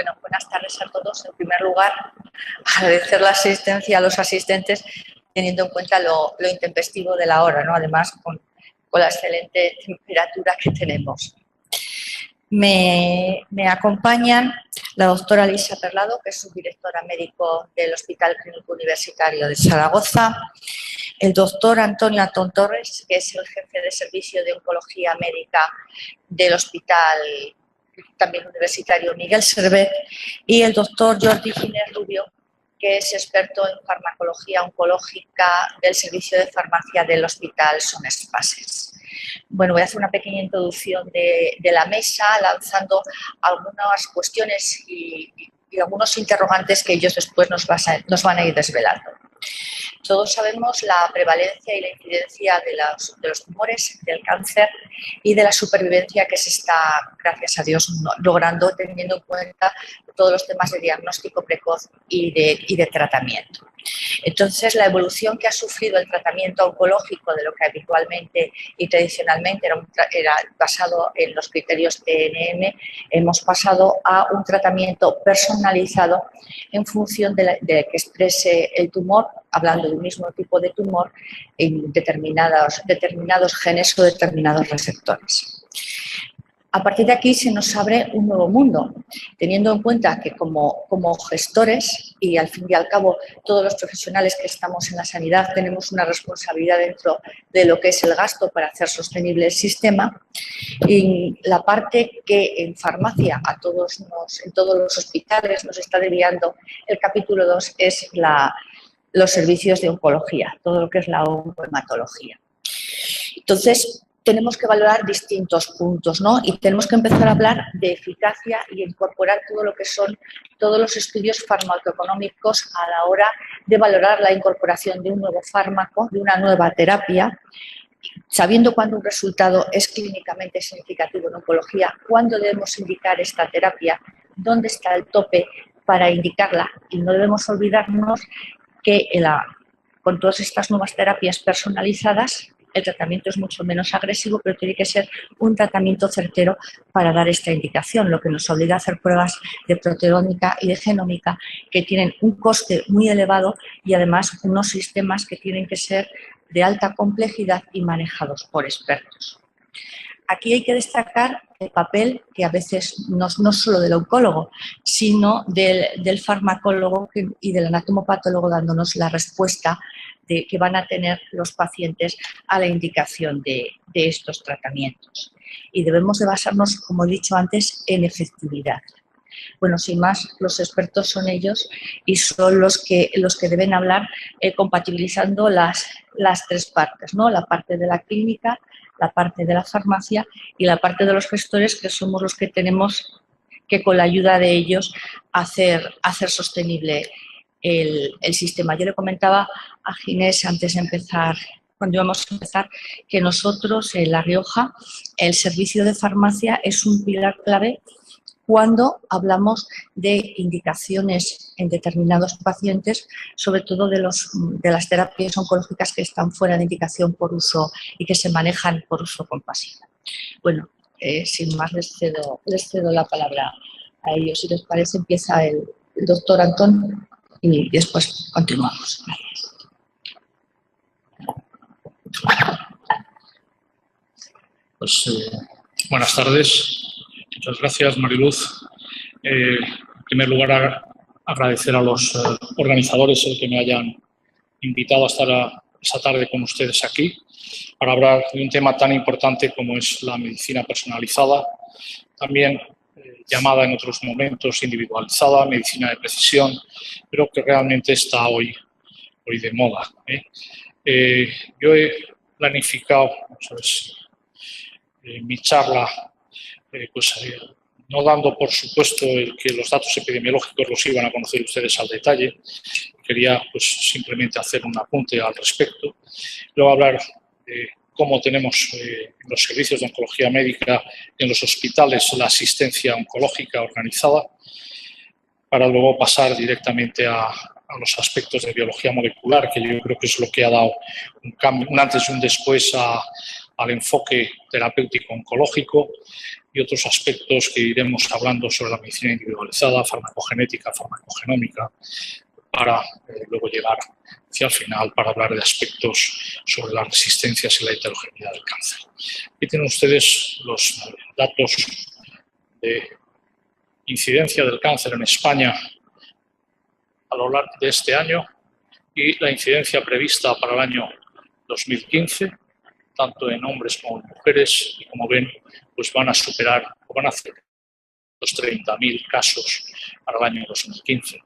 Bueno, buenas tardes a todos. En primer lugar, agradecer la asistencia a los asistentes, teniendo en cuenta lo intempestivo de la hora, ¿no? Además, con la excelente temperatura que tenemos. Me acompañan la doctora Lisa Perlado, que es subdirectora médico del Hospital Clínico Universitario de Zaragoza, el doctor Antonio Antón Torres, que es el jefe de servicio de oncología médica del Hospital también Universitario Miguel Servet, y el doctor Jordi Ginés Rubio, que es experto en farmacología oncológica del servicio de farmacia del Hospital Son Espases. Bueno, voy a hacer una pequeña introducción de la mesa, lanzando algunas cuestiones y algunos interrogantes que ellos después nos van a ir desvelando. Todos sabemos la prevalencia y la incidencia de los tumores, del cáncer y de la supervivencia que se está, gracias a Dios, logrando, teniendo en cuenta todos los temas de diagnóstico precoz y de tratamiento. Entonces, la evolución que ha sufrido el tratamiento oncológico, de lo que habitualmente y tradicionalmente era basado en los criterios TNM, hemos pasado a un tratamiento personalizado en función de que exprese el tumor, hablando de un mismo tipo de tumor, en determinados genes o determinados receptores. A partir de aquí se nos abre un nuevo mundo, teniendo en cuenta que como gestores y al fin y al cabo todos los profesionales que estamos en la sanidad tenemos una responsabilidad dentro de lo que es el gasto para hacer sostenible el sistema, y la parte que en farmacia en todos los hospitales nos está desviando el capítulo 2 es los servicios de oncología, todo lo que es la oncohematología. Entonces, tenemos que valorar distintos puntos, ¿no? Y tenemos que empezar a hablar de eficacia y incorporar todo lo que son todos los estudios farmacoeconómicos a la hora de valorar la incorporación de un nuevo fármaco, de una nueva terapia, sabiendo cuándo un resultado es clínicamente significativo en oncología, cuándo debemos indicar esta terapia, dónde está el tope para indicarla, y no debemos olvidarnos que con todas estas nuevas terapias personalizadas el tratamiento es mucho menos agresivo, pero tiene que ser un tratamiento certero para dar esta indicación, lo que nos obliga a hacer pruebas de proteómica y de genómica que tienen un coste muy elevado y además unos sistemas que tienen que ser de alta complejidad y manejados por expertos. Aquí hay que destacar el papel que a veces no solo del oncólogo, sino del farmacólogo y del anatomopatólogo dándonos la respuesta que van a tener los pacientes a la indicación de estos tratamientos. Y debemos de basarnos, como he dicho antes, en efectividad. Bueno, sin más, los expertos son ellos y son los que deben hablar compatibilizando las tres partes, ¿no? La parte de la clínica, la parte de la farmacia y la parte de los gestores, que somos los que tenemos que, con la ayuda de ellos, hacer sostenible el sistema. Yo le comentaba a Ginés antes de empezar, cuando íbamos a empezar, que nosotros en La Rioja el servicio de farmacia es un pilar clave cuando hablamos de indicaciones en determinados pacientes, sobre todo de las terapias oncológicas que están fuera de indicación por uso y que se manejan por uso compasivo. Bueno, sin más les cedo la palabra a ellos. Si les parece, empieza el doctor Antón y después continuamos. Pues, buenas tardes. Muchas gracias, Mariluz. En primer lugar, agradecer a los organizadores el que me hayan invitado a estar esta tarde con ustedes aquí para hablar de un tema tan importante como es la medicina personalizada, también llamada en otros momentos individualizada, medicina de precisión, pero que realmente está hoy de moda. Yo he planificado, mi charla, no dando por supuesto que los datos epidemiológicos los iban a conocer ustedes al detalle. Quería simplemente hacer un apunte al respecto. Luego hablar de cómo tenemos en los servicios de oncología médica, en los hospitales, la asistencia oncológica organizada, para luego pasar directamente a los aspectos de biología molecular, que yo creo que es lo que ha dado un cambio, un antes y un después a al enfoque terapéutico oncológico y otros aspectos que iremos hablando sobre la medicina individualizada, farmacogenética, farmacogenómica, para luego llegar hacia el final para hablar de aspectos sobre las resistencias y la heterogeneidad del cáncer. Aquí tienen ustedes los datos de incidencia del cáncer en España a lo largo de este año y la incidencia prevista para el año 2015, tanto en hombres como en mujeres, y como ven, pues van a superar o van a hacer los 30.000 casos para el año 2015.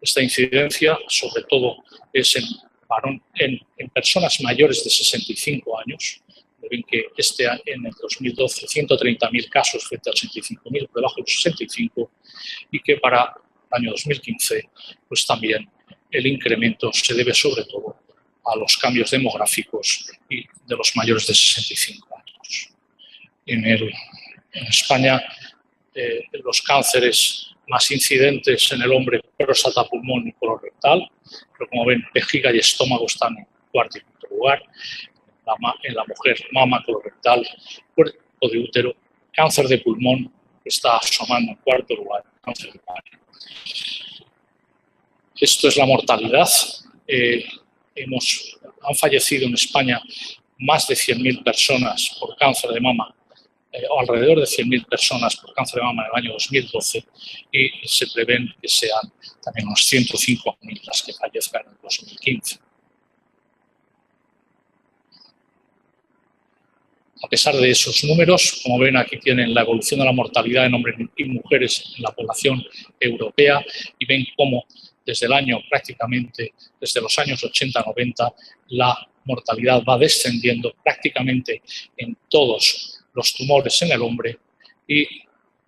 Esta incidencia, sobre todo, es en personas mayores de 65 años. Ven que en el 2012 130.000 casos frente a 65.000 por debajo de los 65 y que para el año 2015 pues también el incremento se debe sobre todo a los cambios demográficos y de los mayores de 65 años. En España los cánceres más incidentes en el hombre, próstata, pulmón y colorectal, pero como ven, vejiga y estómago están en cuarto y quinto lugar. En la mujer, mama, colorectal, cuerpo de útero, cáncer de pulmón está asomando en cuarto lugar, cáncer de mama. Esto es la mortalidad. Han fallecido en España más de 100.000 personas por cáncer de mama, o alrededor de 100.000 personas por cáncer de mama en el año 2012 y se prevén que sean también unos 105.000 las que fallezcan en el 2015. A pesar de esos números, como ven, aquí tienen la evolución de la mortalidad en hombres y mujeres en la población europea y ven cómo desde desde los años 80-90, la mortalidad va descendiendo prácticamente en todos los tumores en el hombre y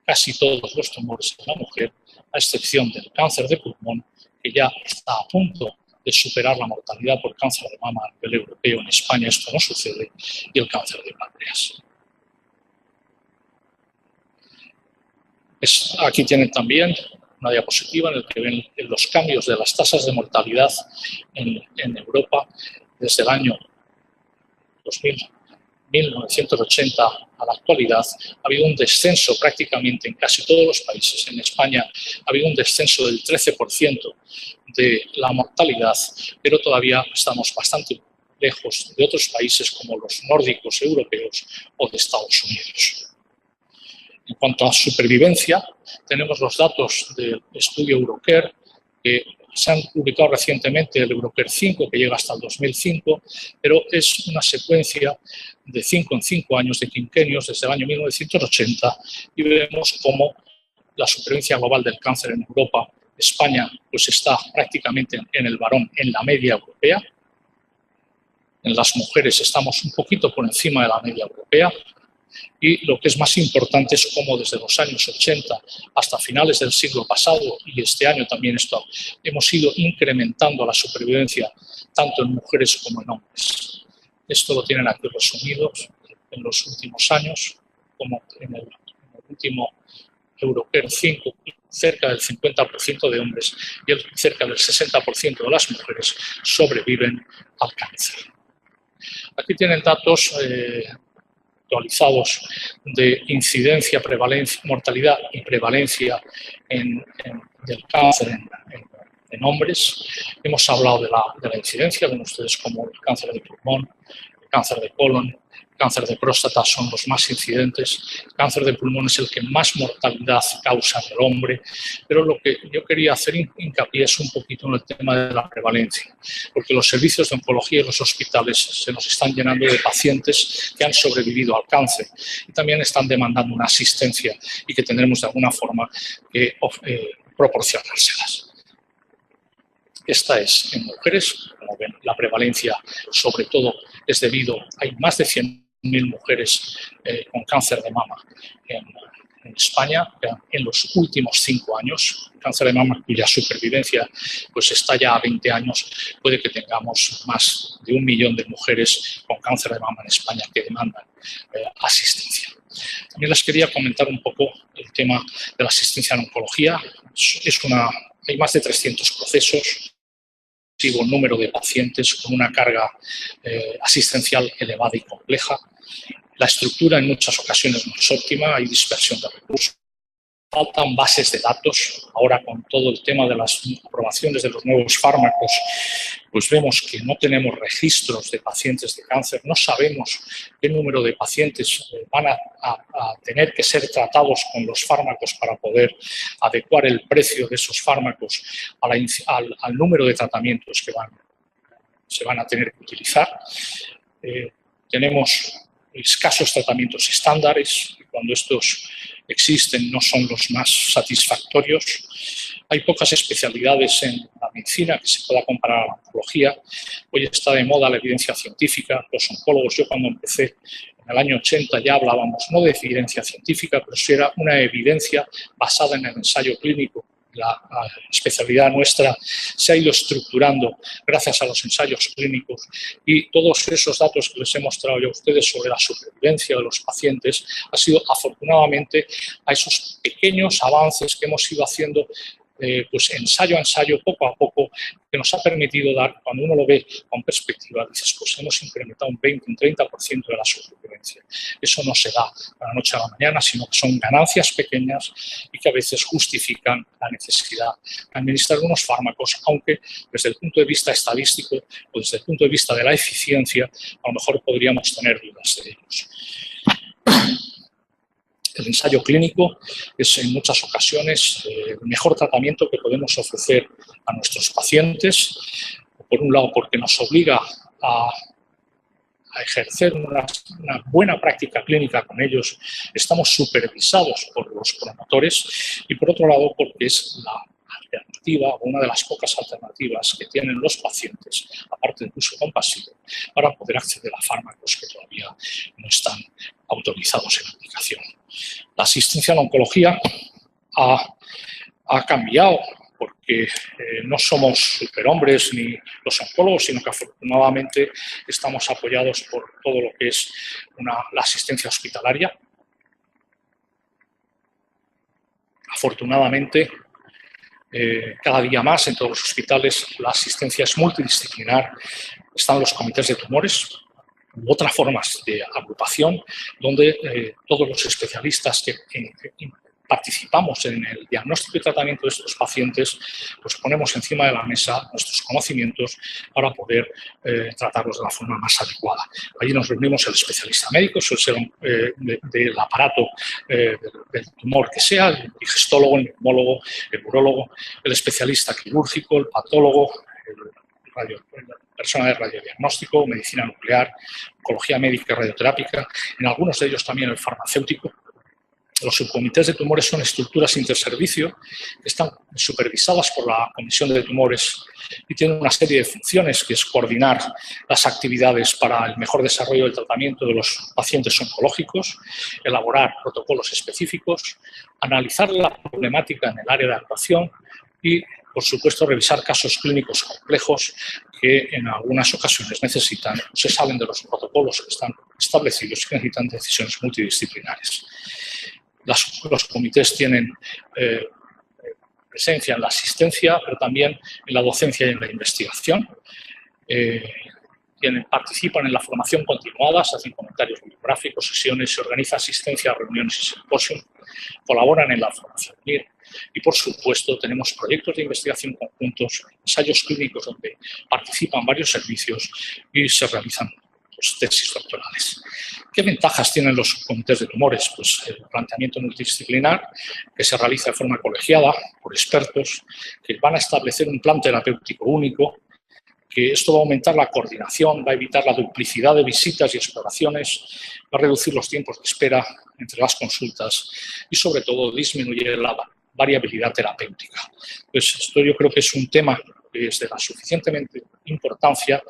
casi todos los tumores en la mujer, a excepción del cáncer de pulmón, que ya está a punto de superar la mortalidad por cáncer de mama a nivel europeo. En España esto no sucede, y el cáncer de páncreas. Aquí tienen también una diapositiva en la que ven los cambios de las tasas de mortalidad en Europa desde el año 1980 a la actualidad. Ha habido un descenso prácticamente en casi todos los países. En España ha habido un descenso del 13% de la mortalidad, pero todavía estamos bastante lejos de otros países como los nórdicos europeos o de Estados Unidos. En cuanto a supervivencia, tenemos los datos del estudio Eurocare, que se han publicado recientemente, el Eurocare 5, que llega hasta el 2005, pero es una secuencia de 5 en 5 años, de quinquenios, desde el año 1980, y vemos cómo la supervivencia global del cáncer en Europa, España, pues está prácticamente en el varón en la media europea. En las mujeres estamos un poquito por encima de la media europea. Y lo que es más importante es cómo desde los años 80 hasta finales del siglo pasado, y este año también hemos ido incrementando la supervivencia tanto en mujeres como en hombres. Esto lo tienen aquí resumido en los últimos años, como en el último Eurocare 5, cerca del 50% de hombres y cerca del 60% de las mujeres sobreviven al cáncer. Aquí tienen datos actualizados de incidencia, prevalencia, mortalidad y prevalencia del cáncer en hombres. Hemos hablado de la incidencia, ven ustedes como el cáncer de pulmón, el cáncer de colon, el cáncer de próstata son los más incidentes. El cáncer de pulmón es el que más mortalidad causa en el hombre, pero lo que yo quería hacer hincapié es un poquito en el tema de la prevalencia, porque los servicios de oncología y los hospitales se nos están llenando de pacientes que han sobrevivido al cáncer y también están demandando una asistencia y que tendremos de alguna forma que proporcionárselas. Esta es en mujeres, como ven, la prevalencia sobre todo es debido, hay más de 100.000 mujeres con cáncer de mama en España en los últimos 5 años. Cáncer de mama cuya supervivencia pues está ya a 20 años, puede que tengamos más de 1 millón de mujeres con cáncer de mama en España que demandan asistencia. También les quería comentar un poco el tema de la asistencia en oncología. Hay más de 300 procesos número de pacientes con una carga asistencial elevada y compleja. La estructura en muchas ocasiones no es óptima, hay dispersión de recursos. Faltan bases de datos. Ahora, con todo el tema de las aprobaciones de los nuevos fármacos, pues vemos que no tenemos registros de pacientes de cáncer, no sabemos qué número de pacientes van a tener que ser tratados con los fármacos para poder adecuar el precio de esos fármacos al número de tratamientos que se van a tener que utilizar. Tenemos escasos tratamientos estándares, y cuando estos existen no son los más satisfactorios. Hay pocas especialidades en la medicina que se pueda comparar a la oncología. Hoy está de moda la evidencia científica. Los oncólogos, yo cuando empecé en el año 80 ya hablábamos no de evidencia científica, pero sí era una evidencia basada en el ensayo clínico. La especialidad nuestra se ha ido estructurando gracias a los ensayos clínicos, y todos esos datos que les he mostrado yo a ustedes sobre la supervivencia de los pacientes ha sido afortunadamente a esos pequeños avances que hemos ido haciendo pues ensayo a ensayo, poco a poco, que nos ha permitido dar, cuando uno lo ve con perspectiva, dices, pues hemos incrementado un 20, un 30% de la supervivencia. Eso no se da de la noche a la mañana, sino que son ganancias pequeñas y que a veces justifican la necesidad de administrar unos fármacos, aunque desde el punto de vista estadístico o desde el punto de vista de la eficiencia, a lo mejor podríamos tener dudas de ellos. El ensayo clínico es en muchas ocasiones el mejor tratamiento que podemos ofrecer a nuestros pacientes, por un lado porque nos obliga a ejercer una buena práctica clínica con ellos, estamos supervisados por los promotores, y por otro lado porque es la alternativa, o una de las pocas alternativas que tienen los pacientes, aparte del uso compasivo, para poder acceder a fármacos que todavía no están autorizados en aplicación. La asistencia a la oncología ha cambiado, porque no somos superhombres ni los oncólogos, sino que afortunadamente estamos apoyados por todo lo que es la asistencia hospitalaria. Afortunadamente, cada día más en todos los hospitales la asistencia es multidisciplinar. Están los comités de tumores u otras formas de agrupación donde todos los especialistas que participamos en el diagnóstico y tratamiento de estos pacientes, pues ponemos encima de la mesa nuestros conocimientos para poder tratarlos de la forma más adecuada. Allí nos reunimos el especialista médico, suele ser del aparato del tumor que sea, el digestólogo, el neumólogo, el urólogo, el especialista quirúrgico, el patólogo, la persona de radiodiagnóstico, medicina nuclear, oncología médica y radioterápica, en algunos de ellos también el farmacéutico. Los subcomités de tumores son estructuras interservicio que están supervisadas por la Comisión de Tumores y tienen una serie de funciones, que es coordinar las actividades para el mejor desarrollo del tratamiento de los pacientes oncológicos, elaborar protocolos específicos, analizar la problemática en el área de actuación y, por supuesto, revisar casos clínicos complejos que en algunas ocasiones se salen de los protocolos que están establecidos y que necesitan decisiones multidisciplinares. Los comités tienen presencia en la asistencia, pero también en la docencia y en la investigación. Participan en la formación continuada, se hacen comentarios bibliográficos, sesiones, se organiza asistencia a reuniones y simposios, colaboran en la formación MIR y, por supuesto, tenemos proyectos de investigación conjuntos, ensayos clínicos donde participan varios servicios y se realizan tesis doctorales. ¿Qué ventajas tienen los comités de tumores? Pues el planteamiento multidisciplinar, que se realiza de forma colegiada por expertos, que van a establecer un plan terapéutico único, que esto va a aumentar la coordinación, va a evitar la duplicidad de visitas y exploraciones, va a reducir los tiempos de espera entre las consultas y, sobre todo, disminuir la variabilidad terapéutica. Pues esto yo creo que es un tema que es de la suficientemente importancia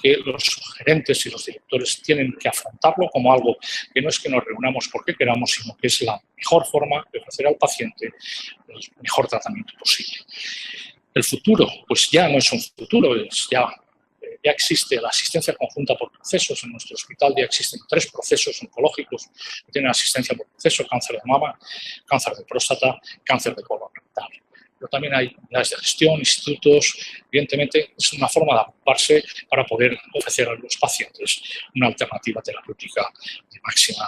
que los gerentes y los directores tienen que afrontarlo como algo que no es que nos reunamos porque queramos, sino que es la mejor forma de ofrecer al paciente el mejor tratamiento posible. El futuro, pues ya no es un futuro, ya existe la asistencia conjunta por procesos. En nuestro hospital ya existen 3 procesos oncológicos que tienen asistencia por proceso: cáncer de mama, cáncer de próstata, cáncer de colon rectal. pero también hay unidades de gestión, institutos. Evidentemente, es una forma de ocuparse para poder ofrecer a los pacientes una alternativa terapéutica de máximo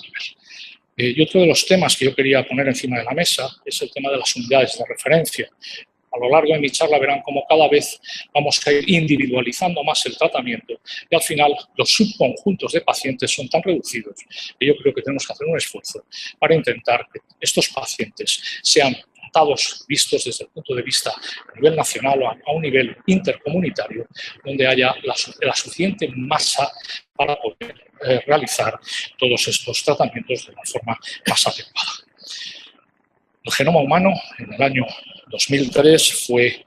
nivel. Y otro de los temas que yo quería poner encima de la mesa es el tema de las unidades de referencia. A lo largo de mi charla verán cómo cada vez vamos a ir individualizando más el tratamiento y al final los subconjuntos de pacientes son tan reducidos que yo creo que tenemos que hacer un esfuerzo para intentar que estos pacientes sean tratados, vistos desde el punto de vista a nivel nacional o a un nivel intercomunitario, donde haya la suficiente masa para poder realizar todos estos tratamientos de la forma más adecuada. El genoma humano en el año 2003 fue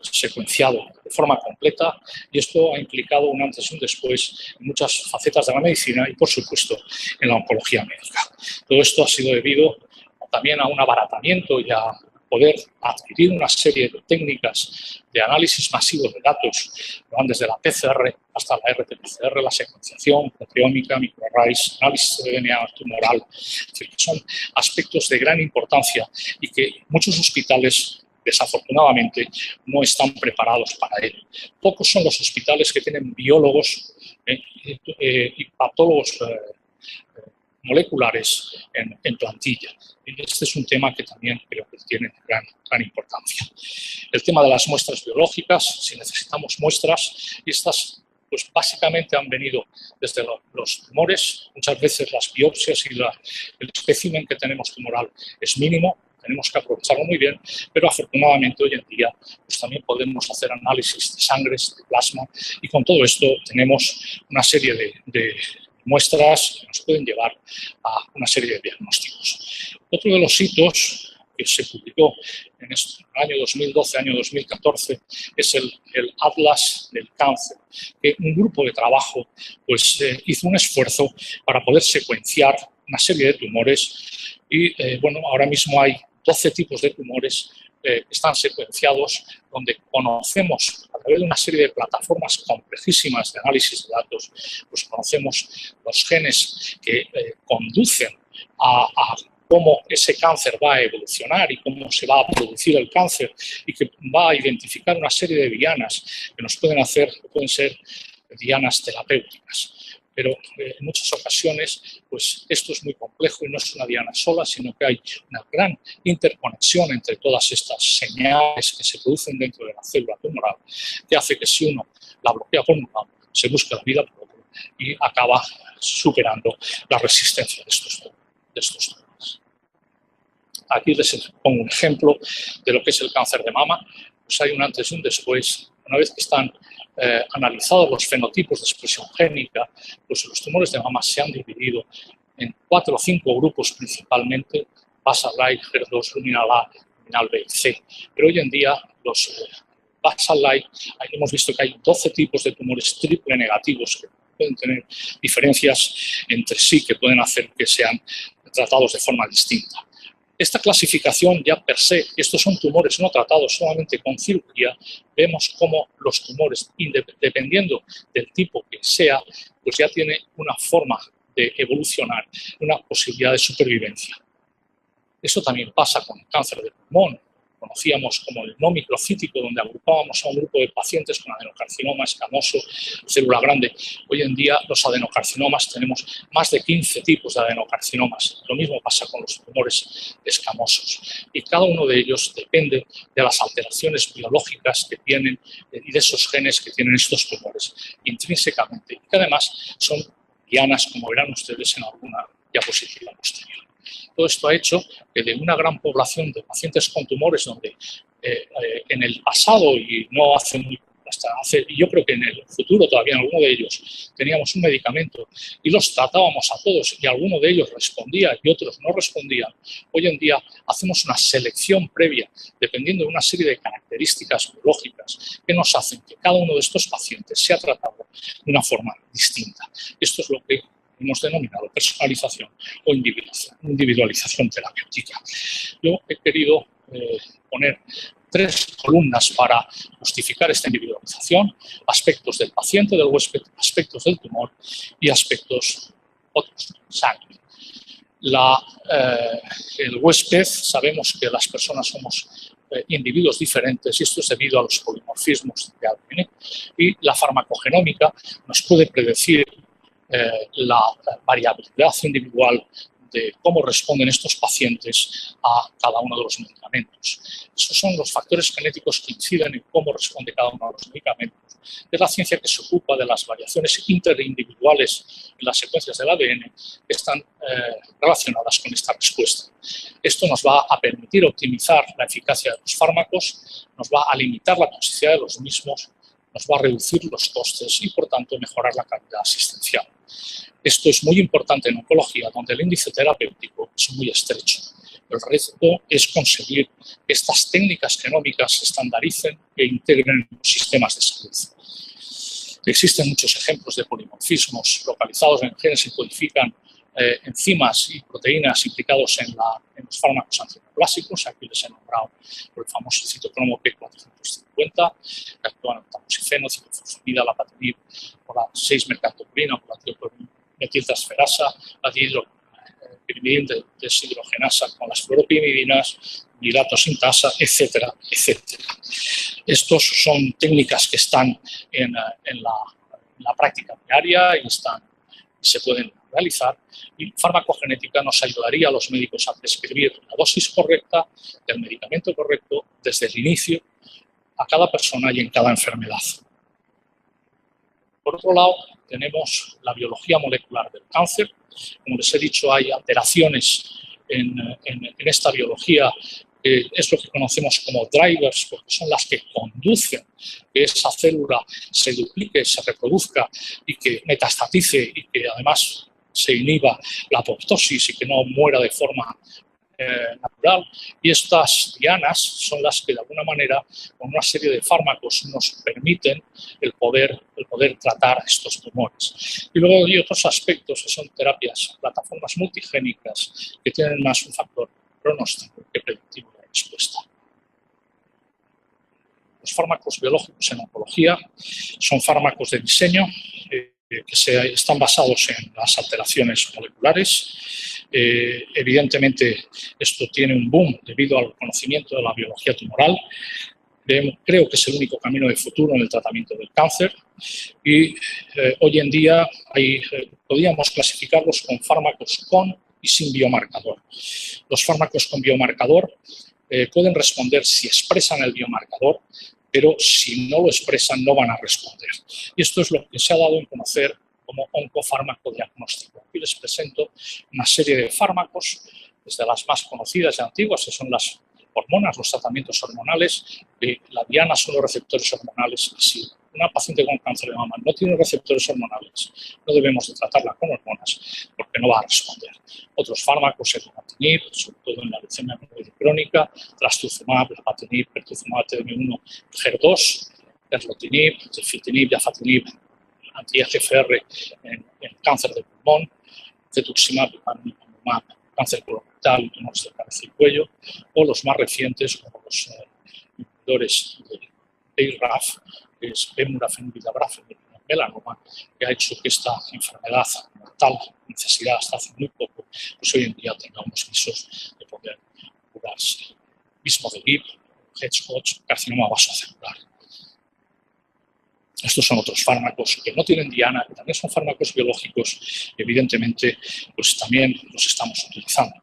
secuenciado de forma completa y esto ha implicado un antes y un después en muchas facetas de la medicina y, por supuesto, en la oncología médica. Todo esto ha sido debido también a un abaratamiento y a poder adquirir una serie de técnicas de análisis masivos de datos, van desde la PCR hasta la RT-PCR, la secuenciación, proteómica, microarrays, análisis de DNA tumoral, que son aspectos de gran importancia y que muchos hospitales, desafortunadamente, no están preparados para ello. Pocos son los hospitales que tienen biólogos y patólogos moleculares en plantilla. Este es un tema que también creo que tiene gran importancia. El tema de las muestras biológicas, si necesitamos muestras, y estas pues básicamente han venido desde los tumores. Muchas veces las biopsias y el espécimen que tenemos tumoral es mínimo, tenemos que aprovecharlo muy bien, pero afortunadamente hoy en día pues también podemos hacer análisis de sangres, de plasma, y con todo esto tenemos una serie de muestras que nos pueden llevar a una serie de diagnósticos. Otro de los hitos que se publicó en el año 2012, año 2014, es el Atlas del Cáncer, que un grupo de trabajo pues, hizo un esfuerzo para poder secuenciar una serie de tumores y, bueno, ahora mismo hay 12 tipos de tumores que están secuenciados, donde conocemos a través de una serie de plataformas complejísimas de análisis de datos, pues conocemos los genes que conducen a cómo ese cáncer va a evolucionar y cómo se va a producir el cáncer y que va a identificar una serie de dianas que nos pueden ser dianas terapéuticas. Pero en muchas ocasiones pues esto es muy complejo y no es una diana sola, sino que hay una gran interconexión entre todas estas señales que se producen dentro de la célula tumoral, que hace que si uno la bloquea por un lado, se busca la vida por otro y acaba superando la resistencia de estos tumores. Aquí les pongo un ejemplo de lo que es el cáncer de mama. Pues hay un antes y un después. Una vez que están analizados los fenotipos de expresión génica, pues los tumores de mama se han dividido en 4 o 5 grupos principalmente, basal-like, HER2, luminal A, luminal B y C. Pero hoy en día los basal-like, hemos visto que hay 12 tipos de tumores triple negativos que pueden tener diferencias entre sí que pueden hacer que sean tratados de forma distinta. Esta clasificación ya per se, estos son tumores no tratados solamente con cirugía, vemos cómo los tumores, dependiendo del tipo que sea, pues ya tiene una forma de evolucionar, una posibilidad de supervivencia. Eso también pasa con el cáncer de pulmón. Conocíamos como el no microcítico, donde agrupábamos a un grupo de pacientes con adenocarcinoma escamoso, célula grande. Hoy en día los adenocarcinomas tenemos más de 15 tipos de adenocarcinomas. Lo mismo pasa con los tumores escamosos. Y cada uno de ellos depende de las alteraciones biológicas que tienen y de esos genes que tienen estos tumores intrínsecamente. Y que además son dianas, como verán ustedes en alguna diapositiva posterior. Todo esto ha hecho que de una gran población de pacientes con tumores donde en el pasado y no hace muy, y yo creo que en el futuro todavía en alguno de ellos teníamos un medicamento y los tratábamos a todos y alguno de ellos respondía y otros no respondían, hoy en día hacemos una selección previa dependiendo de una serie de características biológicas que nos hacen que cada uno de estos pacientes sea tratado de una forma distinta. Esto es lo que hemos denominado personalización o individualización terapéutica. Yo he querido poner 3 columnas para justificar esta individualización: aspectos del paciente, del huésped, aspectos del tumor y aspectos otros, sangre. el huésped, sabemos que las personas somos individuos diferentes y esto es debido a los polimorfismos de ADN, y la farmacogenómica nos puede predecir la variabilidad individual de cómo responden estos pacientes a cada uno de los medicamentos. Esos son los factores genéticos que inciden en cómo responde cada uno de los medicamentos. Es la ciencia que se ocupa de las variaciones interindividuales en las secuencias del ADN que están relacionadas con esta respuesta. Esto nos va a permitir optimizar la eficacia de los fármacos, nos va a limitar la toxicidad de los mismos, nos va a reducir los costes y, por tanto, mejorar la calidad asistencial. Esto es muy importante en oncología, donde el índice terapéutico es muy estrecho. El reto es conseguir que estas técnicas genómicas se estandaricen e integren en los sistemas de salud. Existen muchos ejemplos de polimorfismos localizados en genes que codifican enzimas y proteínas implicados en los fármacos antineoplásicos. Aquí les he nombrado por el famoso citocromo P450, que actúan en tamoxifeno, ciclofosfamida, lapatinib, por la 6-mercaptopurina, por la metiltransferasa, la dihidropyrimidina deshidrogenasa con las fluoropimidinas, hidrato sintasa, etcétera, etcétera. Estos son técnicas que están en la práctica diaria y se pueden realizar, y farmacogenética nos ayudaría a los médicos a prescribir la dosis correcta del medicamento correcto desde el inicio a cada persona y en cada enfermedad. Por otro lado, tenemos la biología molecular del cáncer. Como les he dicho, hay alteraciones en esta biología, es lo que conocemos como drivers, porque son las que conducen que esa célula se duplique, se reproduzca y que metastatice y que además se inhiba la apoptosis y que no muera de forma natural. Y estas dianas son las que de alguna manera, con una serie de fármacos, nos permiten el poder tratar estos tumores. Y luego hay otros aspectos que son terapias, plataformas multigénicas, que tienen más un factor pronóstico que predictivo de respuesta. Los fármacos biológicos en oncología son fármacos de diseño que están basados en las alteraciones moleculares. Evidentemente, esto tiene un boom debido al conocimiento de la biología tumoral. Creo que es el único camino de futuro en el tratamiento del cáncer y hoy en día podríamos clasificarlos con fármacos con y sin biomarcador. Los fármacos con biomarcador pueden responder si expresan el biomarcador, pero si no lo expresan no van a responder. Y esto es lo que se ha dado en conocer como oncofarmacodiagnóstico. Aquí les presento una serie de fármacos, desde las más conocidas y antiguas, que son las hormonas, los tratamientos hormonales. La diana son los receptores hormonales. Si una paciente con cáncer de mama no tiene receptores hormonales, no debemos de tratarla con hormonas porque no va a responder. Otros fármacos, el imatinib, sobre todo en la leucemia crónica, trastuzumab, lapatinib, pertuzumab, TDM1, GER2, erlotinib, gefitinib, dafatinib, anti-EGFR en cáncer de pulmón, cetuximab, ipilimumab, cáncer colorectal, tumores de cabeza y cuello, o los más recientes, como los inhibidores de BRAF, que es bemurafenib-vidabraf, el melanoma, que ha hecho que esta enfermedad mortal, necesidad hasta hace muy poco, pues hoy en día tengamos visos de poder curarse. Mismo de VIP, Hodgkin, carcinoma vasocelular. Estos son otros fármacos que no tienen diana, que también son fármacos biológicos, evidentemente, pues también los estamos utilizando.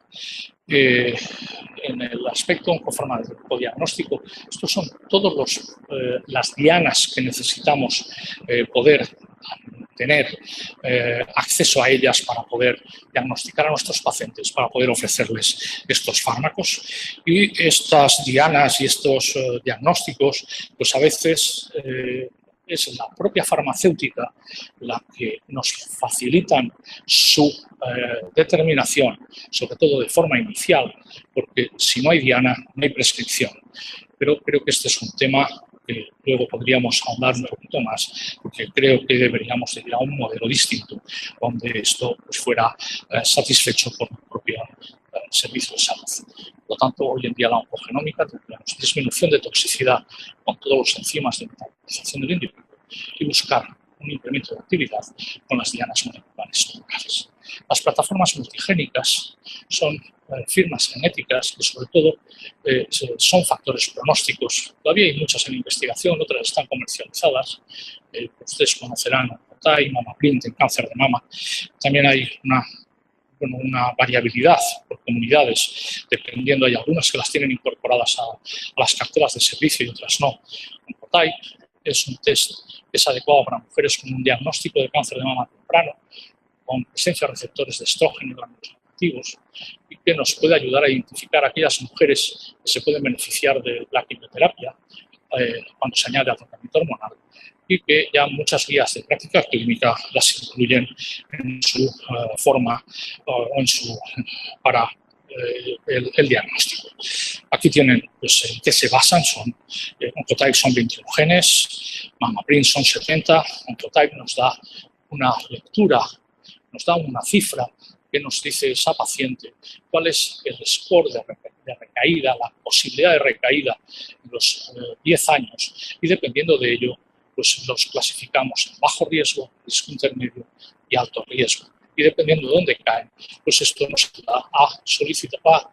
En el aspecto oncofarmacodiagnóstico, estos son todas las dianas que necesitamos poder tener acceso a ellas para poder diagnosticar a nuestros pacientes, para poder ofrecerles estos fármacos. Y estas dianas y estos diagnósticos, pues a veces es la propia farmacéutica la que nos facilitan su determinación, sobre todo de forma inicial, porque si no hay diana, no hay prescripción. Pero creo que este es un tema que luego podríamos ahondar un poquito más, porque creo que deberíamos ir a un modelo distinto, donde esto pues, fuera satisfecho por el propio servicio de salud. Por lo tanto, hoy en día la oncogenómica tendríamos disminución de toxicidad con todos los enzimas de metabolización del individuo y buscar un incremento de actividad con las dianas moleculares tumorales. Las plataformas multigénicas son firmas genéticas que sobre todo son factores pronósticos. Todavía hay muchas en investigación, otras están comercializadas. Ustedes conocerán Oncotype, MamaPrint en cáncer de mama. También hay una variabilidad por comunidades, dependiendo, hay algunas que las tienen incorporadas a las carteras de servicio y otras no. Oncotype es un test que es adecuado para mujeres con un diagnóstico de cáncer de mama temprano, con presencia de receptores de estrógeno y gránulos negativos, y que nos puede ayudar a identificar a aquellas mujeres que se pueden beneficiar de la quimioterapia cuando se añade al tratamiento hormonal, y que ya muchas guías de práctica clínica las incluyen en su forma o para el diagnóstico. Aquí tienen pues, en qué se basan, Oncotype son 21 genes, MamaPrint son 70, Oncotype nos da una lectura, nos da una cifra que nos dice esa paciente cuál es el score de recaída, la posibilidad de recaída en los 10 años, y dependiendo de ello pues los clasificamos en bajo riesgo, riesgo intermedio y alto riesgo. Y dependiendo de dónde caen, pues esto nos ayuda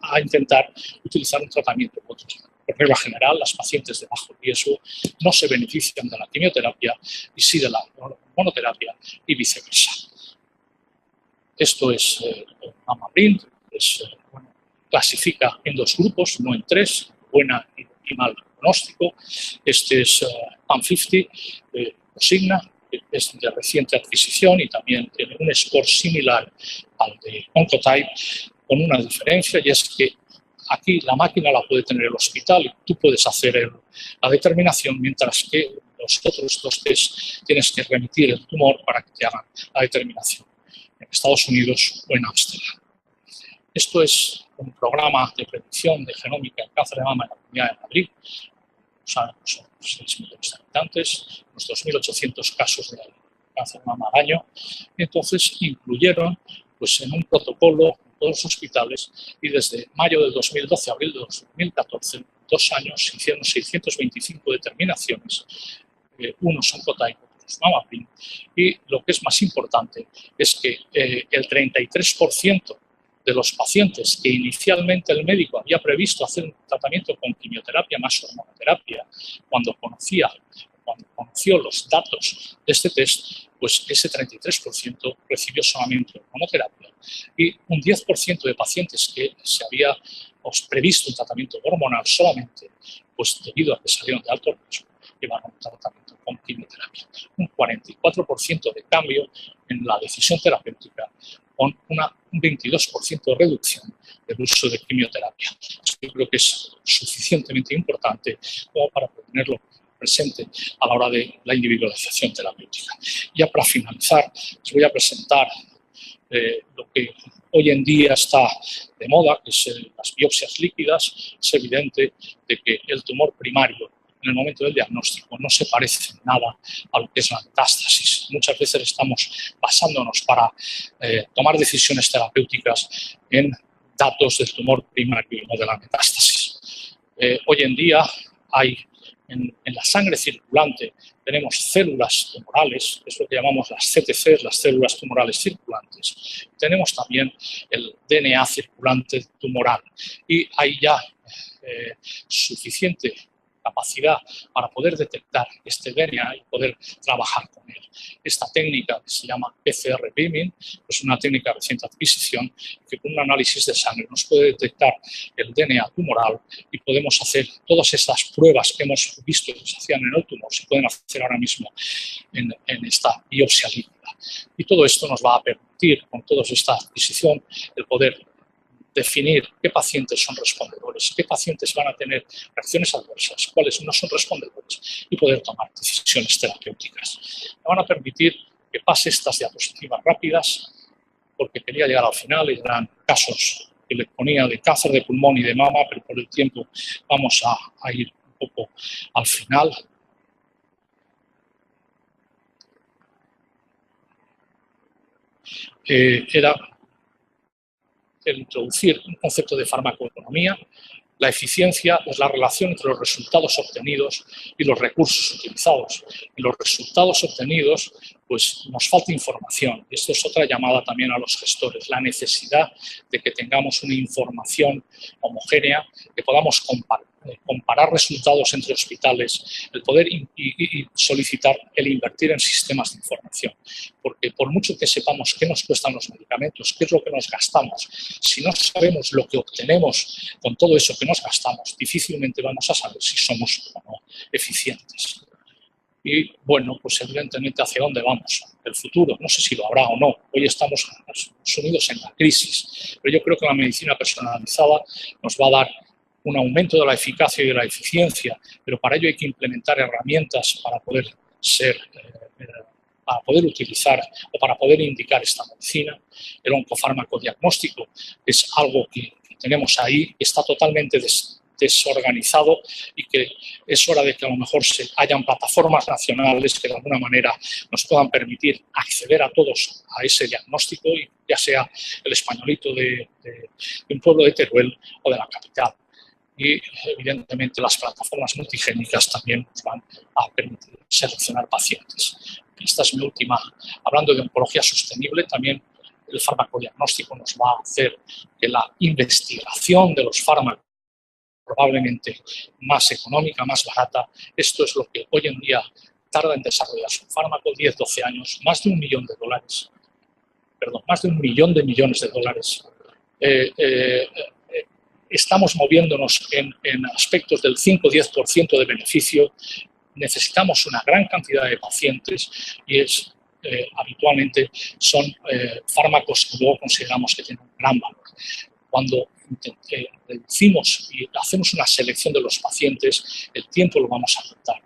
a intentar utilizar un tratamiento u otro. Por regla general, las pacientes de bajo riesgo no se benefician de la quimioterapia y sí de la monoterapia y viceversa. Esto es MamaPrint, clasifica en 2 grupos, no en 3, buena y mal pronóstico. Este es PAM50, Prosigna, que es de reciente adquisición y también tiene un score similar al de Oncotype, con una diferencia, y es que aquí la máquina la puede tener el hospital y tú puedes hacer la determinación, mientras que los otros 2 test tienes que remitir el tumor para que te hagan la determinación en Estados Unidos o en Ámsterdam. Esto es un programa de predicción de genómica en cáncer de mama en la Comunidad de Madrid. Son 6 millones de habitantes, unos 2.800 casos de cáncer de mama al año. Entonces incluyeron pues, en un protocolo en todos los hospitales, y desde mayo del 2012 a abril de 2014, 2 años, se hicieron 625 determinaciones, unos Oncotype, otros MamaPrint, y lo que es más importante es que el 33% de los pacientes que inicialmente el médico había previsto hacer un tratamiento con quimioterapia más hormonoterapia, cuando conoció los datos de este test, pues ese 33% recibió solamente hormonoterapia, y un 10% de pacientes que se había previsto un tratamiento hormonal solamente, pues debido a que salieron de alto riesgo, llevaron un tratamiento con quimioterapia. Un 44% de cambio en la decisión terapéutica, con un 22% de reducción del uso de quimioterapia. Yo creo que es suficientemente importante como para tenerlo presente a la hora de la individualización terapéutica. Ya para finalizar, les voy a presentar lo que hoy en día está de moda, que es las biopsias líquidas. Es evidente de que el tumor primario en el momento del diagnóstico no se parece en nada a lo que es la metástasis. Muchas veces estamos basándonos para tomar decisiones terapéuticas en datos del tumor primario y no de la metástasis. Hoy en día hay en la sangre circulante, tenemos células tumorales, que es lo que llamamos las CTCs, las células tumorales circulantes. Tenemos también el DNA circulante tumoral, y hay ya suficiente capacidad para poder detectar este DNA y poder trabajar con él. Esta técnica, que se llama PCR Beaming, es una técnica de reciente adquisición que con un análisis de sangre nos puede detectar el DNA tumoral, y podemos hacer todas estas pruebas que hemos visto que se hacían en el tumor, se pueden hacer ahora mismo en esta biopsia líquida. Y todo esto nos va a permitir, con toda esta adquisición, el poder definir qué pacientes son respondedores, qué pacientes van a tener reacciones adversas, cuáles no son respondedores, y poder tomar decisiones terapéuticas. Me van a permitir que pase estas diapositivas rápidas, porque quería llegar al final y eran casos que les ponía de cáncer de pulmón y de mama, pero por el tiempo vamos a ir un poco al final. Era el introducir un concepto de farmacoeconomía, La eficiencia es la relación entre los resultados obtenidos y los recursos utilizados. En los resultados obtenidos, pues nos falta información. Y esto es otra llamada también a los gestores, la necesidad de que tengamos una información homogénea, que podamos comparar resultados entre hospitales, el poder y solicitar el invertir en sistemas de información. Porque por mucho que sepamos qué nos cuestan los medicamentos, qué es lo que nos gastamos, si no sabemos lo que obtenemos con todo eso que nos gastamos, difícilmente vamos a saber si somos o no eficientes. Y bueno, pues evidentemente hacia dónde vamos, el futuro, no sé si lo habrá o no. Hoy estamos sumidos en la crisis, pero yo creo que la medicina personalizada nos va a dar un aumento de la eficacia y de la eficiencia, pero para ello hay que implementar herramientas para poder para poder utilizar o para poder indicar esta medicina. El oncofármaco diagnóstico es algo que tenemos ahí, que está totalmente desorganizado y que es hora de que a lo mejor hayan plataformas nacionales que de alguna manera nos puedan permitir acceder a todos a ese diagnóstico, ya sea el españolito de un pueblo de Teruel o de la capital. Y evidentemente las plataformas multigénicas también nos van a permitir seleccionar pacientes. Esta es mi última. Hablando de oncología sostenible, también el farmacodiagnóstico nos va a hacer que la investigación de los fármacos probablemente más económica, más barata. Esto es lo que hoy en día tarda en desarrollarse un fármaco, 10, 12 años, más de $1 millón. Perdón, más de $1 millón de millones de dólares. Estamos moviéndonos en aspectos del 5-10% de beneficio. Necesitamos una gran cantidad de pacientes y habitualmente son fármacos que luego consideramos que tienen un gran valor. Cuando reducimos y hacemos una selección de los pacientes, el tiempo lo vamos a adaptar.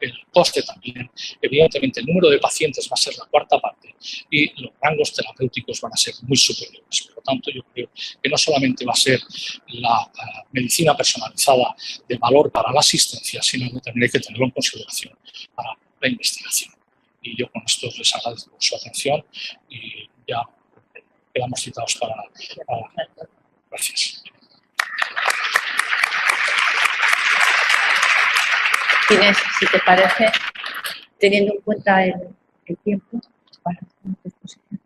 El coste también. Evidentemente, el número de pacientes va a ser la cuarta parte y los rangos terapéuticos van a ser muy superiores. Por lo tanto, yo creo que no solamente va a ser la medicina personalizada de valor para la asistencia, sino que también hay que tenerlo en consideración para la investigación. Y yo con esto les agradezco su atención y ya quedamos citados para gracias. Inés, si te parece, teniendo en cuenta el tiempo para tu exposición.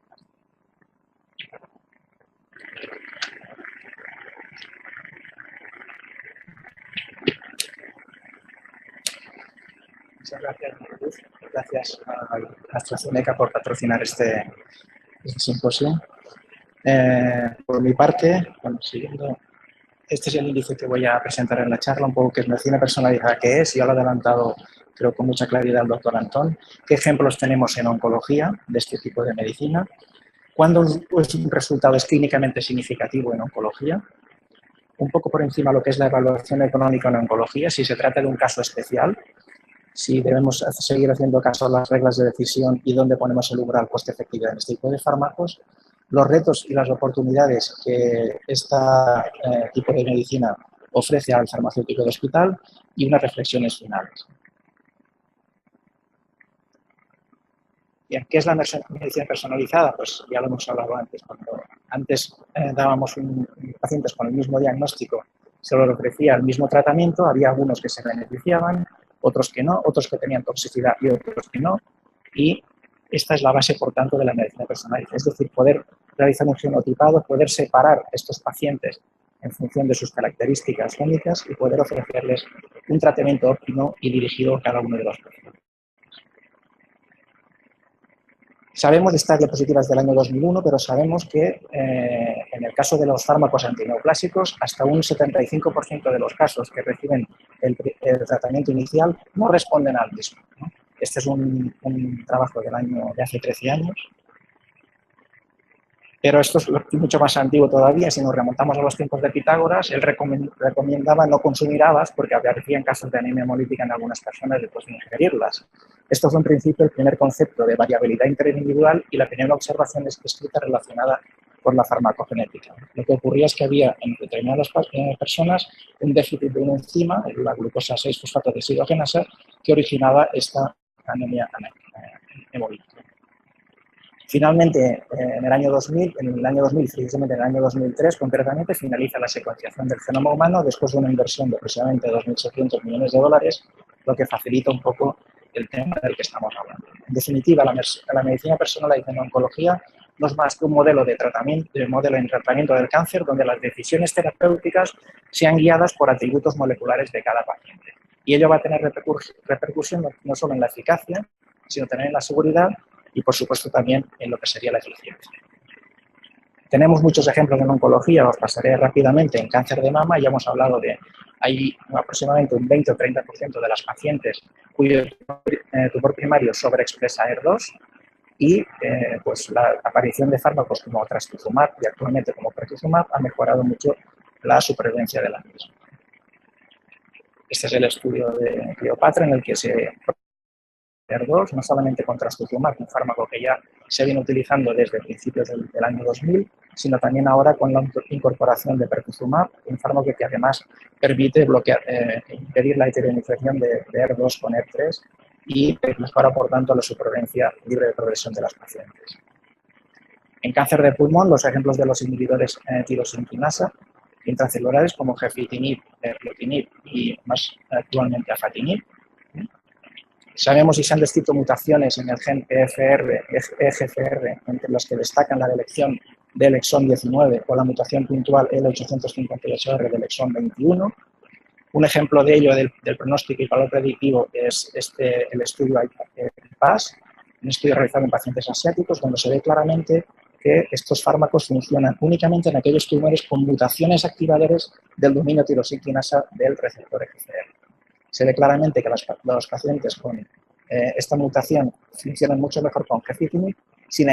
Muchas gracias, Mariluz. Gracias a AstraZeneca por patrocinar este simposio. Por mi parte, bueno, siguiendo, este es el índice que voy a presentar en la charla, un poco qué es medicina personalizada, qué es, y ya lo ha adelantado, creo, con mucha claridad el doctor Antón. ¿Qué ejemplos tenemos en oncología de este tipo de medicina? ¿Cuándo un resultado es clínicamente significativo en oncología? Un poco por encima lo que es la evaluación económica en oncología, si se trata de un caso especial, si debemos seguir haciendo caso a las reglas de decisión y dónde ponemos el umbral coste-efectividad en este tipo de fármacos, los retos y las oportunidades que este tipo de medicina ofrece al farmacéutico de hospital y unas reflexiones finales. Bien, ¿qué es la medicina personalizada? Pues ya lo hemos hablado antes. Cuando antes dábamos pacientes con el mismo diagnóstico, se les ofrecía el mismo tratamiento, había algunos que se beneficiaban, otros que no, otros que tenían toxicidad y otros que no. Y esta es la base, por tanto, de la medicina personalizada. Es decir, poder realizar un genotipado, poder separar estos pacientes en función de sus características clínicas y poder ofrecerles un tratamiento óptimo y dirigido a cada uno de los pacientes. Sabemos de estas diapositivas del año 2001, pero sabemos que en el caso de los fármacos antineoplásicos, hasta un 75% de los casos que reciben el tratamiento inicial no responden al mismo, ¿no? Este es un trabajo de hace 13 años. Pero esto es mucho más antiguo todavía. Si nos remontamos a los tiempos de Pitágoras, él recomendaba no consumir habas porque aparecían casos de anemia hemolítica en algunas personas después de ingerirlas. Esto fue en principio el primer concepto de variabilidad interindividual y la primera observación escrita relacionada con la farmacogenética. Lo que ocurría es que había en determinadas personas un déficit de una enzima, la glucosa 6-fosfato deshidrogenasa, que originaba esta anemia hemolítica. Finalmente, en el año 2000, precisamente en el año 2003, concretamente, finaliza la secuenciación del genoma humano después de una inversión de aproximadamente 2.700 millones de dólares, lo que facilita un poco el tema del que estamos hablando. En definitiva, la medicina personalizada en oncología no es más que un modelo de tratamiento del cáncer donde las decisiones terapéuticas sean guiadas por atributos moleculares de cada paciente. Y ello va a tener repercusión no solo en la eficacia, sino también en la seguridad y, por supuesto, también en lo que sería la eficiencia. Tenemos muchos ejemplos en oncología, los pasaré rápidamente. En cáncer de mama ya hemos hablado de, hay aproximadamente un 20 o 30% de las pacientes cuyo tumor primario sobreexpresa ER2 y pues la aparición de fármacos como trastuzumab y actualmente como pertuzumab ha mejorado mucho la supervivencia de la misma. Este es el estudio de Cleopatra en el que se ER2, no solamente con trastuzumab, un fármaco que ya se viene utilizando desde principios del año 2000, sino también ahora con la incorporación de pertuzumab, un fármaco que además permite impedir la heteroinfección de ER2 con ER3 y mejora, por tanto, la supervivencia libre de progresión de las pacientes. En cáncer de pulmón, los ejemplos de los inhibidores tirosinquinasa intracelulares como gefitinib, erlotinib y más actualmente afatinib. Sabemos y se han descrito mutaciones en el gen EGFR, entre las que destacan la deleción del exón 19 o la mutación puntual L858R del exón 21. Un ejemplo de ello del pronóstico y valor predictivo es el estudio PAS, un estudio realizado en pacientes asiáticos donde se ve claramente que estos fármacos funcionan únicamente en aquellos tumores con mutaciones activadoras del dominio tirosinquinasa del receptor EGFR. Se ve claramente que los pacientes con esta mutación funcionan mucho mejor con gefitinib. Sin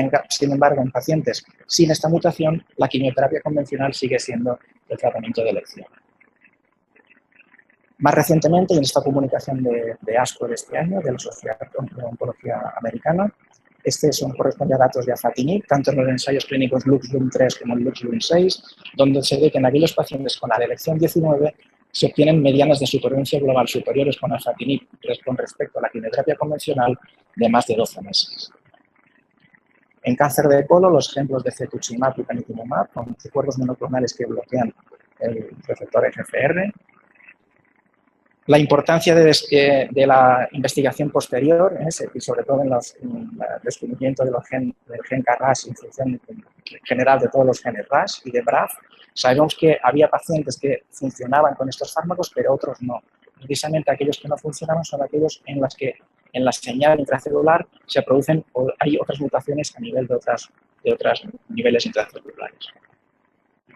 embargo, en pacientes sin esta mutación, la quimioterapia convencional sigue siendo el tratamiento de elección. Más recientemente, en esta comunicación de ASCO de este año, de la Sociedad de Oncología Americana, corresponde a datos de afatinib, tanto en los ensayos clínicos LUX-LUM3 como en LUX-LUM6, donde se ve que en aquellos pacientes con la deleción 19 se obtienen medianas de supervivencia global superiores con afatinib con respecto a la quimioterapia convencional de más de 12 meses. En cáncer de colon, los ejemplos de cetuximab y panitumumab, con anticuerpos monoclonales que bloquean el receptor EGFR. La importancia de la investigación posterior, y sobre todo en el descubrimiento del gen KRAS y en función general de todos los genes RAS y de BRAF, sabemos que había pacientes que funcionaban con estos fármacos, pero otros no. Precisamente aquellos que no funcionaban son aquellos en las que en la señal intracelular se producen o hay otras mutaciones a nivel de otros niveles intracelulares.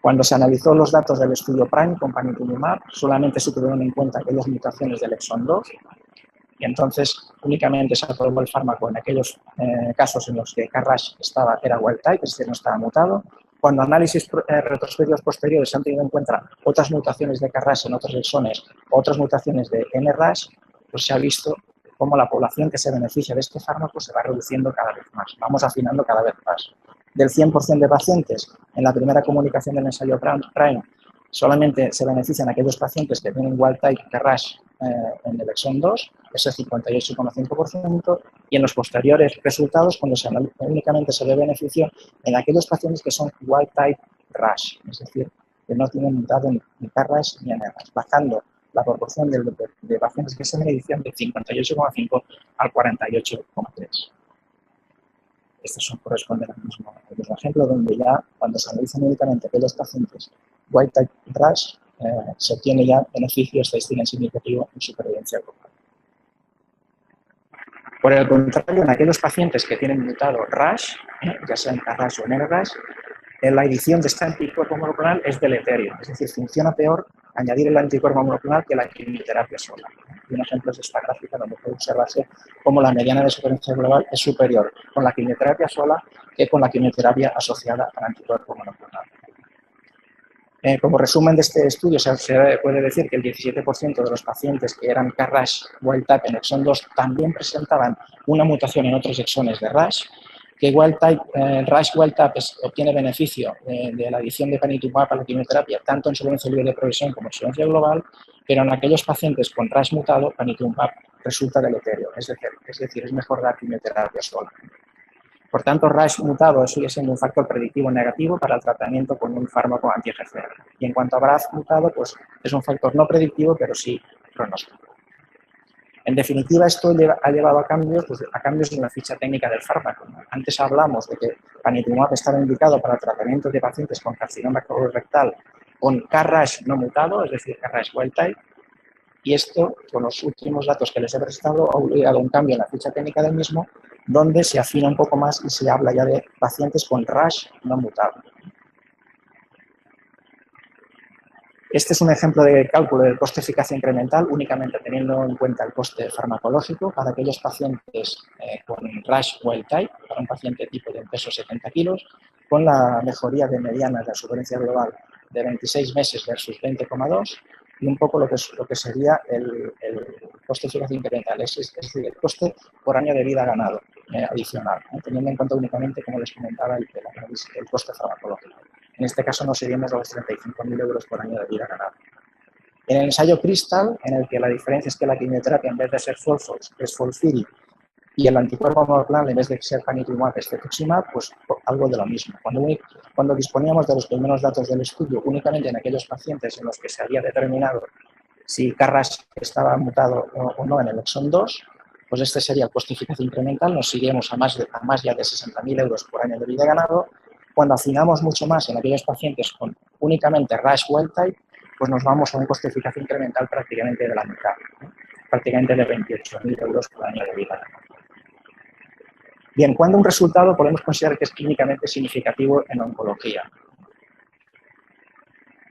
Cuando se analizó los datos del estudio PRIME con panitumumab, solamente se tuvieron en cuenta aquellas mutaciones del exón 2 y entonces únicamente se aprobó el fármaco en aquellos casos en los que KRAS era wild type, es decir, no estaba mutado. Cuando análisis retrospectivos posteriores se han tenido en cuenta otras mutaciones de KRAS en otros exones, otras mutaciones de NRAS, pues se ha visto cómo la población que se beneficia de este fármaco se va reduciendo cada vez más, vamos afinando cada vez más. Del 100% de pacientes, en la primera comunicación del ensayo PRIME, solamente se benefician aquellos pacientes que tienen wild type KRAS en el exón 2, ese 58,5%, y en los posteriores resultados, cuando únicamente se ve beneficio en aquellos pacientes que son wild type RAS, es decir, que no tienen mutado ni KRAS ni NRAS, bajando la proporción de pacientes que se benefician del 58,5 al 48,3. Estos corresponden al mismo ejemplo, donde ya cuando se analizan únicamente aquellos pacientes wild type RAS, se obtiene ya beneficio estadístico significativo en supervivencia global. Por el contrario, en aquellos pacientes que tienen mutado RAS, ya sea en KRAS o en NRAS, la edición de este anticuerpo monoclonal es deleterio, es decir, funciona peor añadir el anticuerpo monoclonal que la quimioterapia sola. Y un ejemplo es esta gráfica donde puede observarse cómo la mediana de supervivencia global es superior con la quimioterapia sola que con la quimioterapia asociada al anticuerpo monoclonal. Como resumen de este estudio, se puede decir que el 17% de los pacientes que eran KRAS wild type en exón 2 también presentaban una mutación en otros exones de RAS, que RAS wild type obtiene beneficio de la adición de panitumumab a la quimioterapia, tanto en supervivencia libre de progresión como en supervivencia global, pero en aquellos pacientes con RAS mutado, panitumumab resulta deleterio, es decir, es mejor dar quimioterapia sola. Por tanto, RAS mutado sigue siendo un factor predictivo negativo para el tratamiento con un fármaco anti-EGFR. Y en cuanto a BRAF mutado, pues es un factor no predictivo, pero sí pronóstico. En definitiva, esto ha llevado a cambios, en la ficha técnica del fármaco. Antes hablamos de que panitumumab estaba indicado para el tratamiento de pacientes con carcinoma colorectal con KRAS no mutado, es decir, KRAS wild type, y esto, con los últimos datos que les he presentado, ha obligado a un cambio en la ficha técnica del mismo, donde se afina un poco más y se habla ya de pacientes con RAS no mutado. Este es un ejemplo de cálculo del coste-eficacia incremental, únicamente teniendo en cuenta el coste farmacológico para aquellos pacientes con RAS wild type, para un paciente tipo de peso 70 kilos, con la mejoría de mediana de la supervivencia global de 26 meses versus 20,2, y un poco lo que sería el coste-eficacia incremental, es decir, el coste por año de vida ganado adicional, teniendo en cuenta únicamente, como les comentaba, el coste farmacológico. En este caso nos iríamos a los 35.000 euros por año de vida ganado. En el ensayo Crystal, en el que la diferencia es que la quimioterapia, en vez de ser FOLFOX, es FOLFIRI, y el anticuerpo monoclonal, en vez de ser panitumumab, es cetuximab, pues algo de lo mismo. Cuando disponíamos de los primeros datos del estudio, únicamente en aquellos pacientes en los que se había determinado si KRAS estaba mutado o no en el exón 2, pues este sería el coste-eficacia incremental, nos iríamos a más ya de 60.000 euros por año de vida ganado. Cuando afinamos mucho más en aquellos pacientes con únicamente RAS wild type, pues nos vamos a un coste-eficacia incremental prácticamente de la mitad, prácticamente de 28.000 euros por año de vida. Bien, ¿cuándo un resultado podemos considerar que es clínicamente significativo en oncología?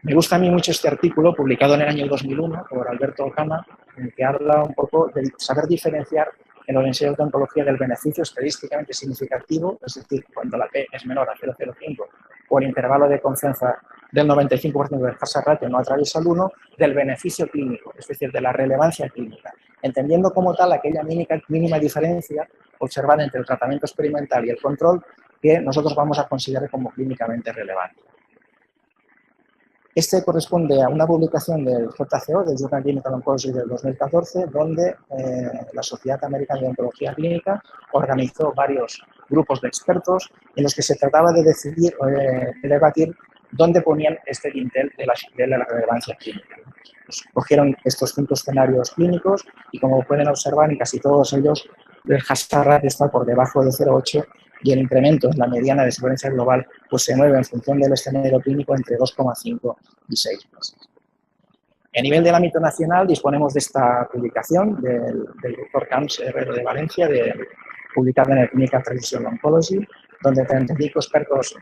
Me gusta a mí mucho este artículo publicado en el año 2001 por Alberto Ocama, en el que habla un poco de saber diferenciar en los ensayos de oncología del beneficio estadísticamente significativo, es decir, cuando la P es menor a 0,05 o el intervalo de confianza del 95% del hazard ratio no atraviesa el 1, del beneficio clínico, es decir, de la relevancia clínica, entendiendo como tal aquella mínima diferencia observada entre el tratamiento experimental y el control que nosotros vamos a considerar como clínicamente relevante. Este corresponde a una publicación del JCO, del Journal Clinical Oncology del 2014, donde la Sociedad Americana de Oncología Clínica organizó varios grupos de expertos en los que se trataba de decidir, de debatir dónde ponían este dintel de la relevancia clínica. Pues cogieron estos 5 escenarios clínicos y, como pueden observar, en casi todos ellos el hazard ratio está por debajo de 0,8 y el incremento en la mediana de supervivencia global pues se mueve en función del escenario clínico entre 2,5 y 6 meses. A nivel del ámbito nacional disponemos de esta publicación del doctor Camps Herrero de Valencia, publicada en el Clinical Transition Oncology, donde 35 expertos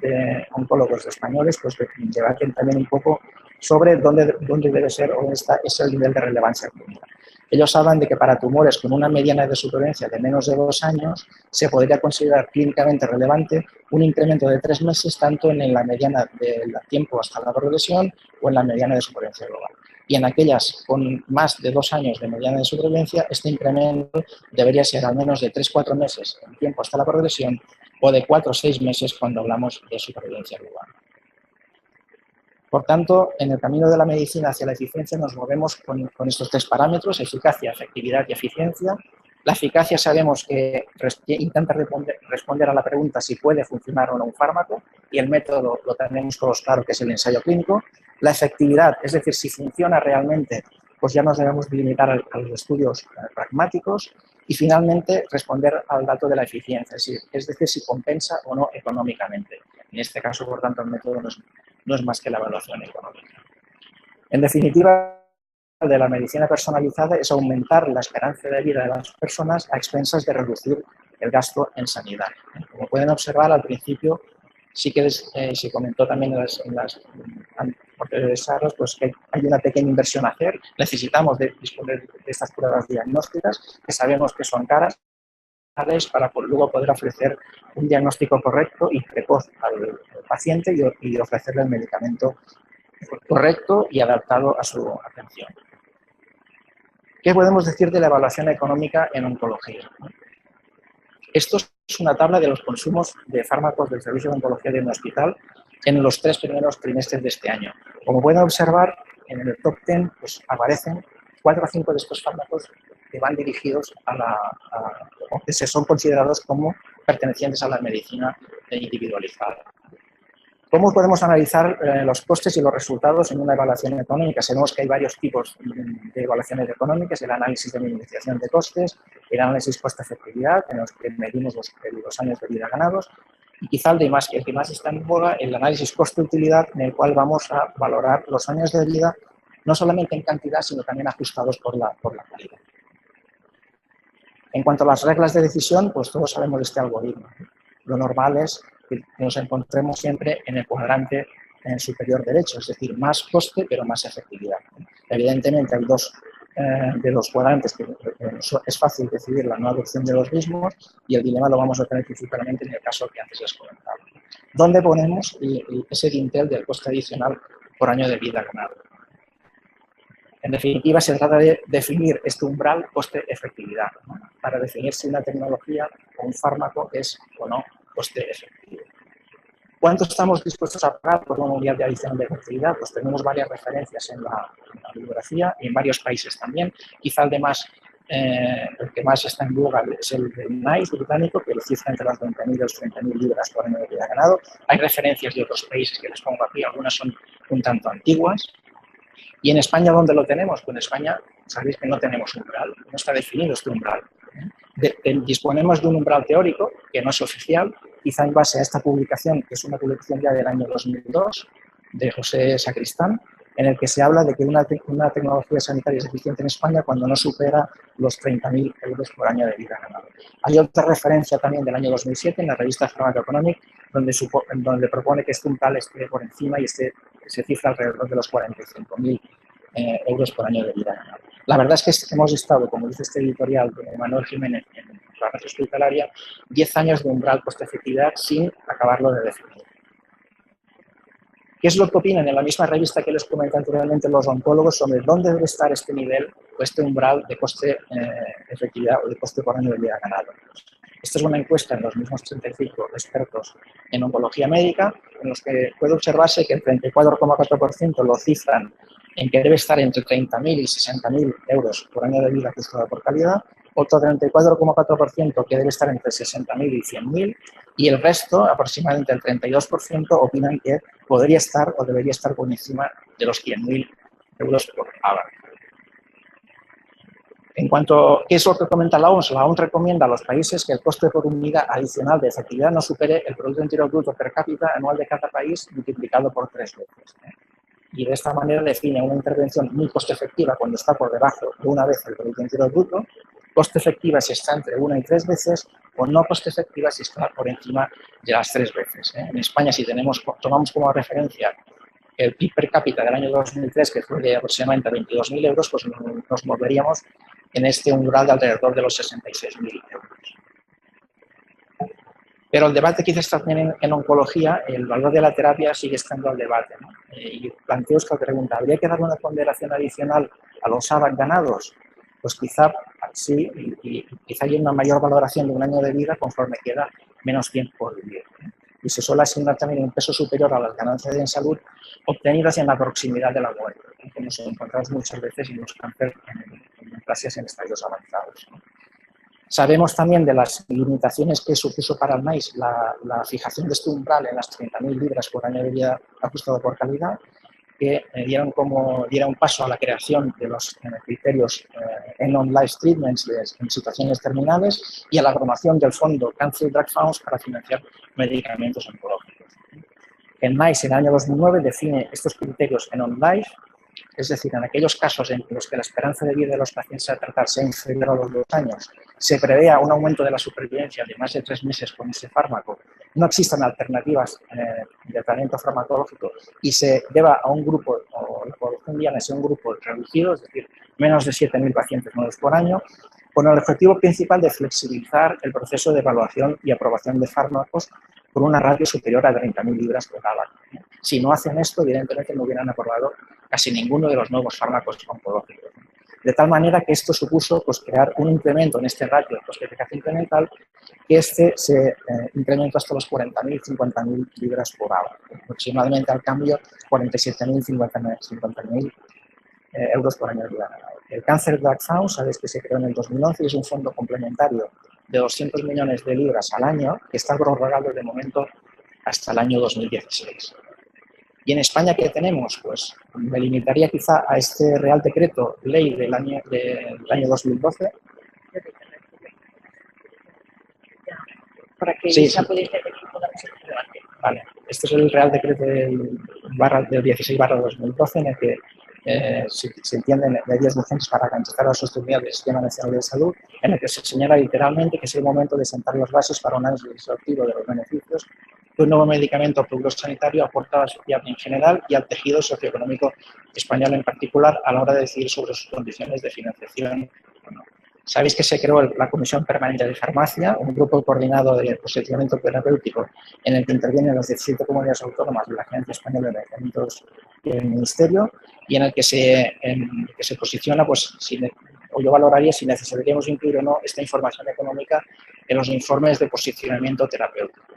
oncólogos españoles pues debaten también un poco sobre dónde debe ser o dónde está ese nivel de relevancia clínica. Ellos hablan de que para tumores con una mediana de supervivencia de menos de 2 años se podría considerar clínicamente relevante un incremento de 3 meses tanto en la mediana del tiempo hasta la progresión o en la mediana de supervivencia global. Y en aquellas con más de 2 años de mediana de supervivencia, este incremento debería ser al menos de 3-4 meses en tiempo hasta la progresión o de 4 o 6 meses cuando hablamos de supervivencia global. Por tanto, en el camino de la medicina hacia la eficiencia nos movemos con estos 3 parámetros: eficacia, efectividad y eficiencia. La eficacia sabemos que intenta responder a la pregunta si puede funcionar o no un fármaco, y el método lo tenemos todos claro, que es el ensayo clínico. La efectividad, es decir, si funciona realmente, pues ya nos debemos limitar a los estudios pragmáticos. Y finalmente, responder al dato de la eficiencia, es decir, si compensa o no económicamente. En este caso, por tanto, el método no es más que la evaluación económica. En definitiva, de la medicina personalizada es aumentar la esperanza de vida de las personas a expensas de reducir el gasto en sanidad. Como pueden observar, al principio sí que se comentó también en las salas, pues que hay una pequeña inversión a hacer. Necesitamos disponer de estas pruebas diagnósticas, que sabemos que son caras, para luego poder ofrecer un diagnóstico correcto y precoz al paciente y ofrecerle el medicamento correcto y adaptado a su atención. ¿Qué podemos decir de la evaluación económica en oncología? Esto es una tabla de los consumos de fármacos del servicio de oncología de un hospital en los 3 primeros trimestres de este año. Como pueden observar, en el top 10 pues, aparecen 4 o 5 de estos fármacos que van dirigidos o que son considerados como pertenecientes a la medicina individualizada. ¿Cómo podemos analizar los costes y los resultados en una evaluación económica? Sabemos que hay varios tipos de evaluaciones económicas: el análisis de minimización de costes, el análisis coste-efectividad, en los que medimos los años de vida ganados, y quizá el que más está en boga, el análisis coste-utilidad, en el cual vamos a valorar los años de vida, no solamente en cantidad, sino también ajustados por la calidad. En cuanto a las reglas de decisión, pues todos sabemos de este algoritmo. Lo normal es que nos encontremos siempre en el cuadrante superior derecho, es decir, más coste pero más efectividad. Evidentemente hay dos de los cuadrantes que es fácil decidir la no adopción de los mismos, y el dilema lo vamos a tener principalmente en el caso que antes les comentaba. ¿Dónde ponemos ese dintel del coste adicional por año de vida ganado? En definitiva, se trata de definir este umbral coste-efectividad, ¿no?, para definir si una tecnología o un fármaco es o no coste-efectivo. ¿Cuánto estamos dispuestos a pagar por una unidad de adición de efectividad? Pues tenemos varias referencias en la bibliografía y en varios países también. Quizá el que más está en boga es el de NICE británico, que lo cifra entre las 20.000 y los 30.000 libras por año de vida ganado. Hay referencias de otros países que les pongo aquí, algunas son un tanto antiguas. ¿Y en España dónde lo tenemos? Pues en España sabéis que no tenemos umbral, no está definido este umbral. Disponemos de un umbral teórico, que no es oficial, quizá en base a esta publicación, que es una publicación ya del año 2002, de José Sacristán, en el que se habla de que una tecnología sanitaria es eficiente en España cuando no supera los 30.000 euros por año de vida ganado. Hay otra referencia también del año 2007 en la revista Pharmacoeconomic, donde propone que este umbral esté por encima y se cifra alrededor de los 45.000 euros por año de vida ganado. La verdad es que hemos estado, como dice este editorial de Manuel Jiménez en la red hospitalaria, 10 años de umbral coste-efectividad sin acabarlo de definir. ¿Qué es lo que opinan en la misma revista que les comenté anteriormente los oncólogos sobre dónde debe estar este nivel o este umbral de coste-efectividad o de coste por año de vida ganado? Esta es una encuesta en los mismos 35 expertos en oncología médica, en los que puede observarse que el 34,4% lo cifran en que debe estar entre 30.000 y 60.000 euros por año de vida ajustado por calidad, otro 34,4% que debe estar entre 60.000 y 100.000, y el resto, aproximadamente el 32%, opinan que podría estar o debería estar por encima de los 100.000 euros por año. En cuanto a qué es lo que comenta la OMS, la OMS recomienda a los países que el coste por unidad adicional de efectividad no supere el Producto Interior Bruto per cápita anual de cada país multiplicado por 3 veces. Y de esta manera define una intervención muy coste efectiva cuando está por debajo de una vez el Producto Interior Bruto, coste efectiva si está entre 1 y 3 veces, o no coste efectiva si está por encima de las 3 veces. En España, si tomamos como referencia el PIB per cápita del año 2003, que fue de aproximadamente 22.000 euros, pues nos moveríamos en este umbral de alrededor de los 66.000 euros. Pero el debate que está también en oncología, el valor de la terapia sigue estando al debate, ¿no? Y planteo esta pregunta: ¿habría que dar una ponderación adicional a los ABAC ganados? Pues quizá sí, y quizá hay una mayor valoración de un año de vida conforme queda menos tiempo por vivir. Y se suele asignar también un peso superior a las ganancias en salud obtenidas en la proximidad de la muerte, que nos encontramos muchas veces en los cánceres en fases en estadios avanzados. Sabemos también de las limitaciones que supuso para el NICE la fijación de este umbral en las 30.000 libras por año de vida ajustado por calidad, que dieron paso a la creación de los criterios en on-life treatments en situaciones terminales y a la promoción del fondo Cancer Drug Funds para financiar medicamentos oncológicos. El NICE en el año 2009 define estos criterios en on-life, es decir, en aquellos casos en los que la esperanza de vida de los pacientes a tratar sea inferior a los 2 años, se prevea un aumento de la supervivencia de más de 3 meses con ese fármaco, no existan alternativas de tratamiento farmacológico y se deba a un grupo, o la población diana sea un grupo reducido, es decir, menos de 7.000 pacientes nuevos por año, con el objetivo principal de flexibilizar el proceso de evaluación y aprobación de fármacos por una ratio superior a 30.000 libras por ABAC. Si no hacen esto, evidentemente no hubieran aprobado casi ninguno de los nuevos fármacos oncológicos. De tal manera que esto supuso pues, crear un incremento en este ratio de coste-eficacia incremental, que se incrementó hasta los 40.000, 50.000 libras por ABAC. Aproximadamente al cambio 47.000, 50.000 euros por año de vida ganado. El Cancer Drug Fund, sabéis que se creó en el 2011 y es un fondo complementario de 200 millones de libras al año que está prorrogado de momento hasta el año 2016. ¿Y en España qué tenemos? Pues me limitaría quizá a este Real Decreto Ley del año 2012. Para que Sí, Isa sí. pueda intervenir y podamos hacer el debate. Vale. Este es el Real Decreto del 16/2012 en el que se entienden medidas urgentes para garantizar la sostenibilidad del Sistema Nacional de Salud, en el que se señala literalmente que es el momento de sentar las bases para un análisis exhaustivo de los beneficios que un nuevo medicamento o producto sanitario aporta a la sociedad en general y al tejido socioeconómico español en particular a la hora de decidir sobre sus condiciones de financiación o no. Sabéis que se creó la Comisión Permanente de Farmacia, un grupo coordinado de posicionamiento terapéutico en el que intervienen las 17 comunidades autónomas de la Agencia Española de Medicamentos y el Ministerio, y en el que se posiciona, pues, o yo valoraría si necesitaríamos incluir o no esta información económica en los informes de posicionamiento terapéutico.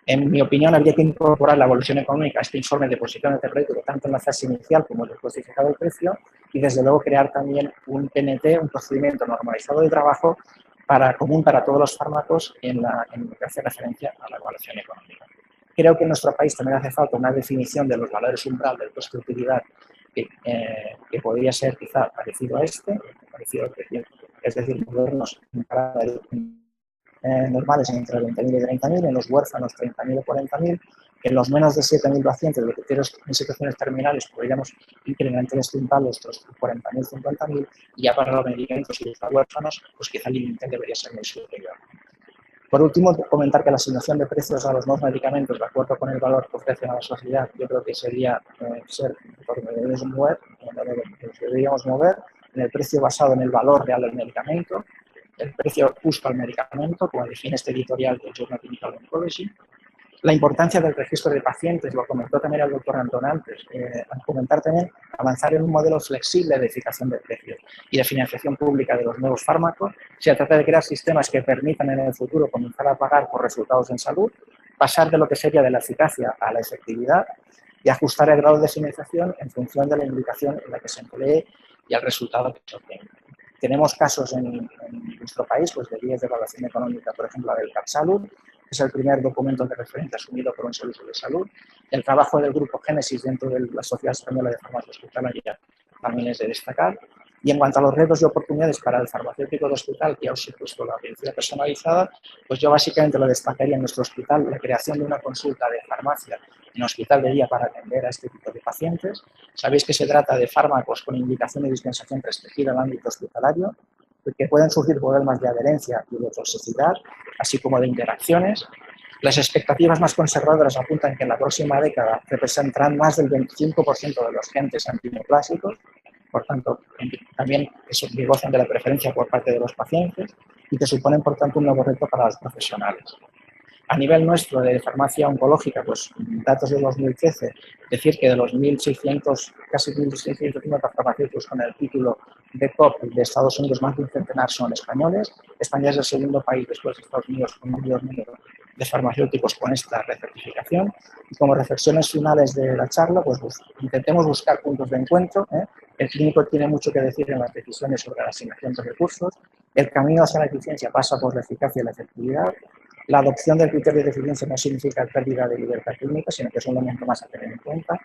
En mi opinión, habría que incorporar la evolución económica a este informe de posicionamiento terapéutico, tanto en la fase inicial como en el justificado del precio, y desde luego crear también un PNT, un procedimiento normalizado de trabajo común para todos los fármacos en lo que hace referencia a la evaluación económica. Creo que en nuestro país también hace falta una definición de los valores umbral del coste de utilidad que podría ser quizá parecido a este, es decir, movernos en normales entre 20.000 y 30.000, en los huérfanos 30.000 o 40.000, en los menos de 7.000 pacientes de criterios en situaciones terminales podríamos incrementar este umbral los 40.000, 50.000, y ya para los medicamentos y los huérfanos, pues quizá el límite debería ser muy superior. Por último, comentar que la asignación de precios a los nuevos medicamentos, de acuerdo con el valor que ofrecen a la sociedad, yo creo que sería ser por donde deberíamos mover, en el precio basado en el valor real del medicamento, el precio justo al medicamento, como define este editorial del Journal Clinical Oncology. La importancia del registro de pacientes, lo comentó también el doctor Antón antes, comentar también avanzar en un modelo flexible de fijación de precios y de financiación pública de los nuevos fármacos. Se trata de crear sistemas que permitan en el futuro comenzar a pagar por resultados en salud, pasar de lo que sería de la eficacia a la efectividad y ajustar el grado de financiación en función de la indicación en la que se emplee y al resultado que se obtenga. Tenemos casos en nuestro país, pues de guías de evaluación económica, por ejemplo, la del CapSalud, que es el primer documento de referencia asumido por un servicio de salud. El trabajo del Grupo Génesis dentro de la Sociedad Española de Farmacia Hospitalaria también es de destacar. Y en cuanto a los retos y oportunidades para el farmacéutico de hospital, que ha supuesto la atención personalizada, pues yo básicamente lo destacaría en nuestro hospital, la creación de una consulta de farmacia en hospital de día para atender a este tipo de pacientes. Sabéis que se trata de fármacos con indicación y dispensación restringida en el ámbito hospitalario, que pueden surgir problemas de adherencia y de toxicidad, así como de interacciones. Las expectativas más conservadoras apuntan que en la próxima década representarán más del 25% de los agentes antineoplásicos, por tanto, también que gozan de la preferencia por parte de los pacientes y que suponen, por tanto, un nuevo reto para los profesionales. A nivel nuestro de farmacia oncológica, pues datos de 2013, decir que de los 1.600, casi 1.650 farmacéuticos con el título de top de Estados Unidos, más de un centenar son españoles. España es el segundo país después de Estados Unidos con mayor número de farmacéuticos con esta recertificación. Y como reflexiones finales de la charla, pues intentemos buscar puntos de encuentro. El clínico tiene mucho que decir en las decisiones sobre la asignación de recursos. El camino hacia la eficiencia pasa por la eficacia y la efectividad. La adopción del criterio de eficiencia no significa pérdida de libertad clínica, sino que es un elemento más a tener en cuenta.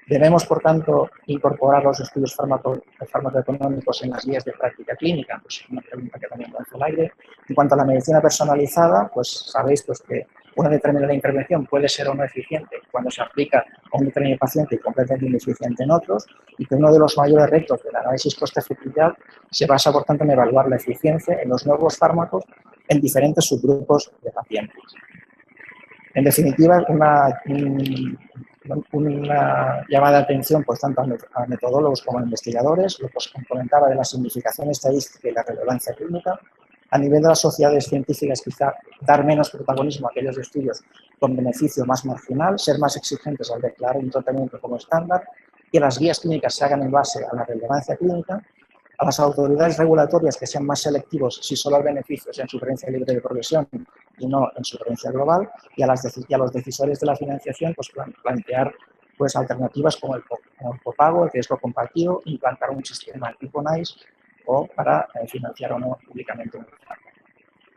Debemos, por tanto, incorporar los estudios farmacoeconómicos en las guías de práctica clínica, pues una pregunta que también lanzo al aire. En cuanto a la medicina personalizada, pues sabéis pues, que una determinada intervención puede ser o no eficiente cuando se aplica a un determinado paciente y completamente ineficiente en otros, y que uno de los mayores retos del análisis coste-efectividad se basa, por tanto, en evaluar la eficiencia en los nuevos fármacos en diferentes subgrupos de pacientes. En definitiva, una llamada de atención pues, tanto a metodólogos como a investigadores, lo que os comentaba de la significación estadística y la relevancia clínica. A nivel de las sociedades científicas, quizá dar menos protagonismo a aquellos estudios con beneficio más marginal, ser más exigentes al declarar un tratamiento como estándar, que las guías clínicas se hagan en base a la relevancia clínica, a las autoridades regulatorias que sean más selectivos si solo el beneficio es en supervivencia libre de progresión y no en supervivencia global, y a los decisores de la financiación pues, plantear pues, alternativas como el copago, el riesgo compartido, implantar un sistema tipo NICE o para financiar o no públicamente un fármaco.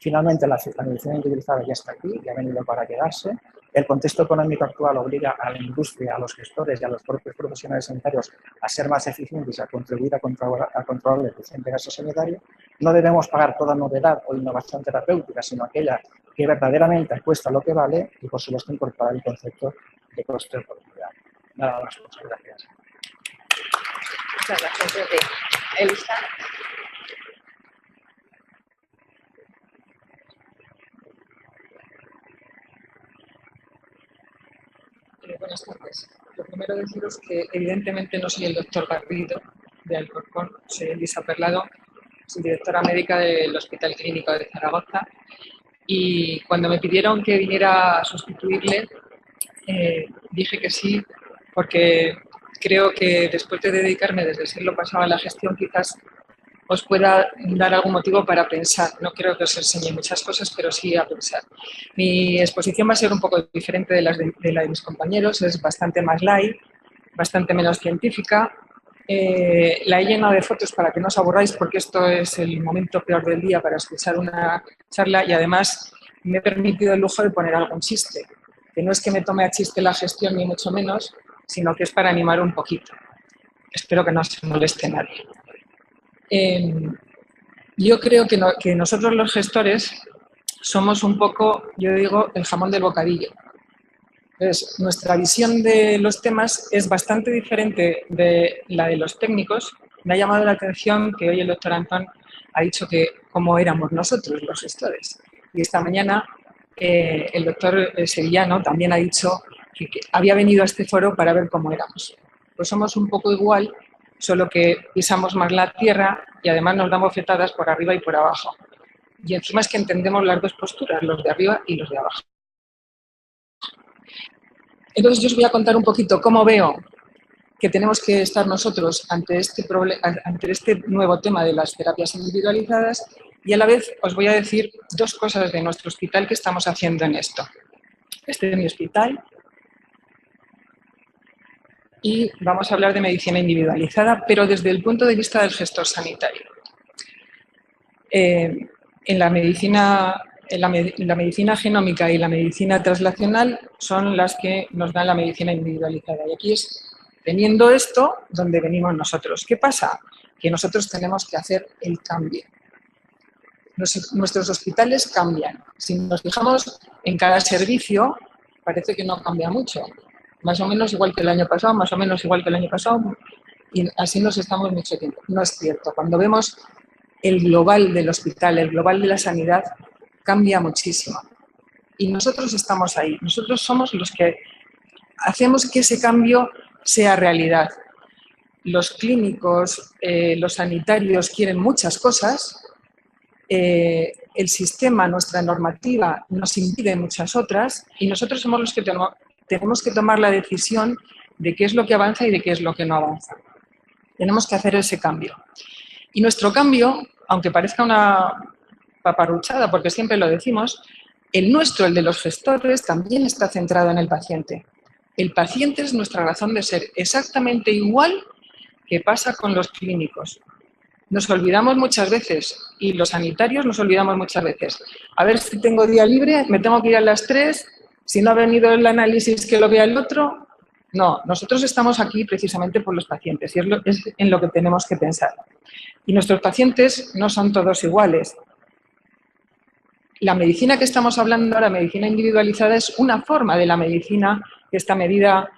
Finalmente, la medicina individualizada ya está aquí, ya ha venido para quedarse. El contexto económico actual obliga a la industria, a los gestores y a los propios profesionales sanitarios a ser más eficientes y a contribuir a controlar el creciente gasto sanitario. No debemos pagar toda novedad o innovación terapéutica, sino aquella que verdaderamente apuesta lo que vale y, por supuesto, incorporar el concepto de coste de oportunidad. Nada más, muchas gracias. Muchas gracias, Enrique. Elisa. Buenas tardes. Lo primero deciros que evidentemente no soy el doctor Garrido de Alcorcón, soy Elisa Perlado, soy directora médica del Hospital Clínico de Zaragoza, y cuando me pidieron que viniera a sustituirle, dije que sí, porque creo que después de dedicarme desde el siglo pasado a la gestión, quizás os pueda dar algún motivo para pensar. No creo que os enseñe muchas cosas, pero sí a pensar. Mi exposición va a ser un poco diferente de la de mis compañeros, es bastante más light, bastante menos científica. La he llenado de fotos para que no os aburráis, porque esto es el momento peor del día para escuchar una charla, y además me he permitido el lujo de poner algún chiste, que no es que me tome a chiste la gestión ni mucho menos, sino que es para animar un poquito. Espero que no se moleste nadie. Yo creo que nosotros los gestores somos un poco, yo digo, el jamón del bocadillo. Entonces, nuestra visión de los temas es bastante diferente de la de los técnicos. Me ha llamado la atención que hoy el doctor Antón ha dicho que cómo éramos nosotros los gestores. Y esta mañana el doctor Sevillano también ha dicho que había venido a este foro para ver cómo éramos. Pues somos un poco igual, solo que pisamos más la tierra y además nos damos bofetadas por arriba y por abajo. Y encima es que entendemos las dos posturas, los de arriba y los de abajo. Entonces yo os voy a contar un poquito cómo veo que tenemos que estar nosotros ante este nuevo tema de las terapias individualizadas, y a la vez os voy a decir dos cosas de nuestro hospital que estamos haciendo en esto. Este es mi hospital. Y vamos a hablar de medicina individualizada, pero desde el punto de vista del gestor sanitario. En la medicina genómica y la medicina translacional son las que nos dan la medicina individualizada. Y aquí es, teniendo esto, donde venimos nosotros. ¿Qué pasa? Que nosotros tenemos que hacer el cambio. Nuestros hospitales cambian. Si nos fijamos en cada servicio, parece que no cambia mucho. Más o menos igual que el año pasado, más o menos igual que el año pasado, y así nos estamos mucho tiempo. No es cierto. Cuando vemos el global del hospital, el global de la sanidad, cambia muchísimo. Y nosotros estamos ahí. Nosotros somos los que hacemos que ese cambio sea realidad. Los clínicos, los sanitarios quieren muchas cosas. El sistema, nuestra normativa, nos impide muchas otras, y nosotros somos los que tenemos que tomar la decisión de qué es lo que avanza y de qué es lo que no avanza. Tenemos que hacer ese cambio. Y nuestro cambio, aunque parezca una paparruchada, porque siempre lo decimos, el nuestro, el de los gestores, también está centrado en el paciente. El paciente es nuestra razón de ser, exactamente igual que pasa con los clínicos. Nos olvidamos muchas veces, y los sanitarios nos olvidamos muchas veces. A ver si tengo día libre, me tengo que ir a las 3, si no ha venido el análisis que lo vea el otro. No, nosotros estamos aquí precisamente por los pacientes, y es en lo que tenemos que pensar. Y nuestros pacientes no son todos iguales. La medicina que estamos hablando ahora, medicina individualizada, es una forma de la medicina que está medida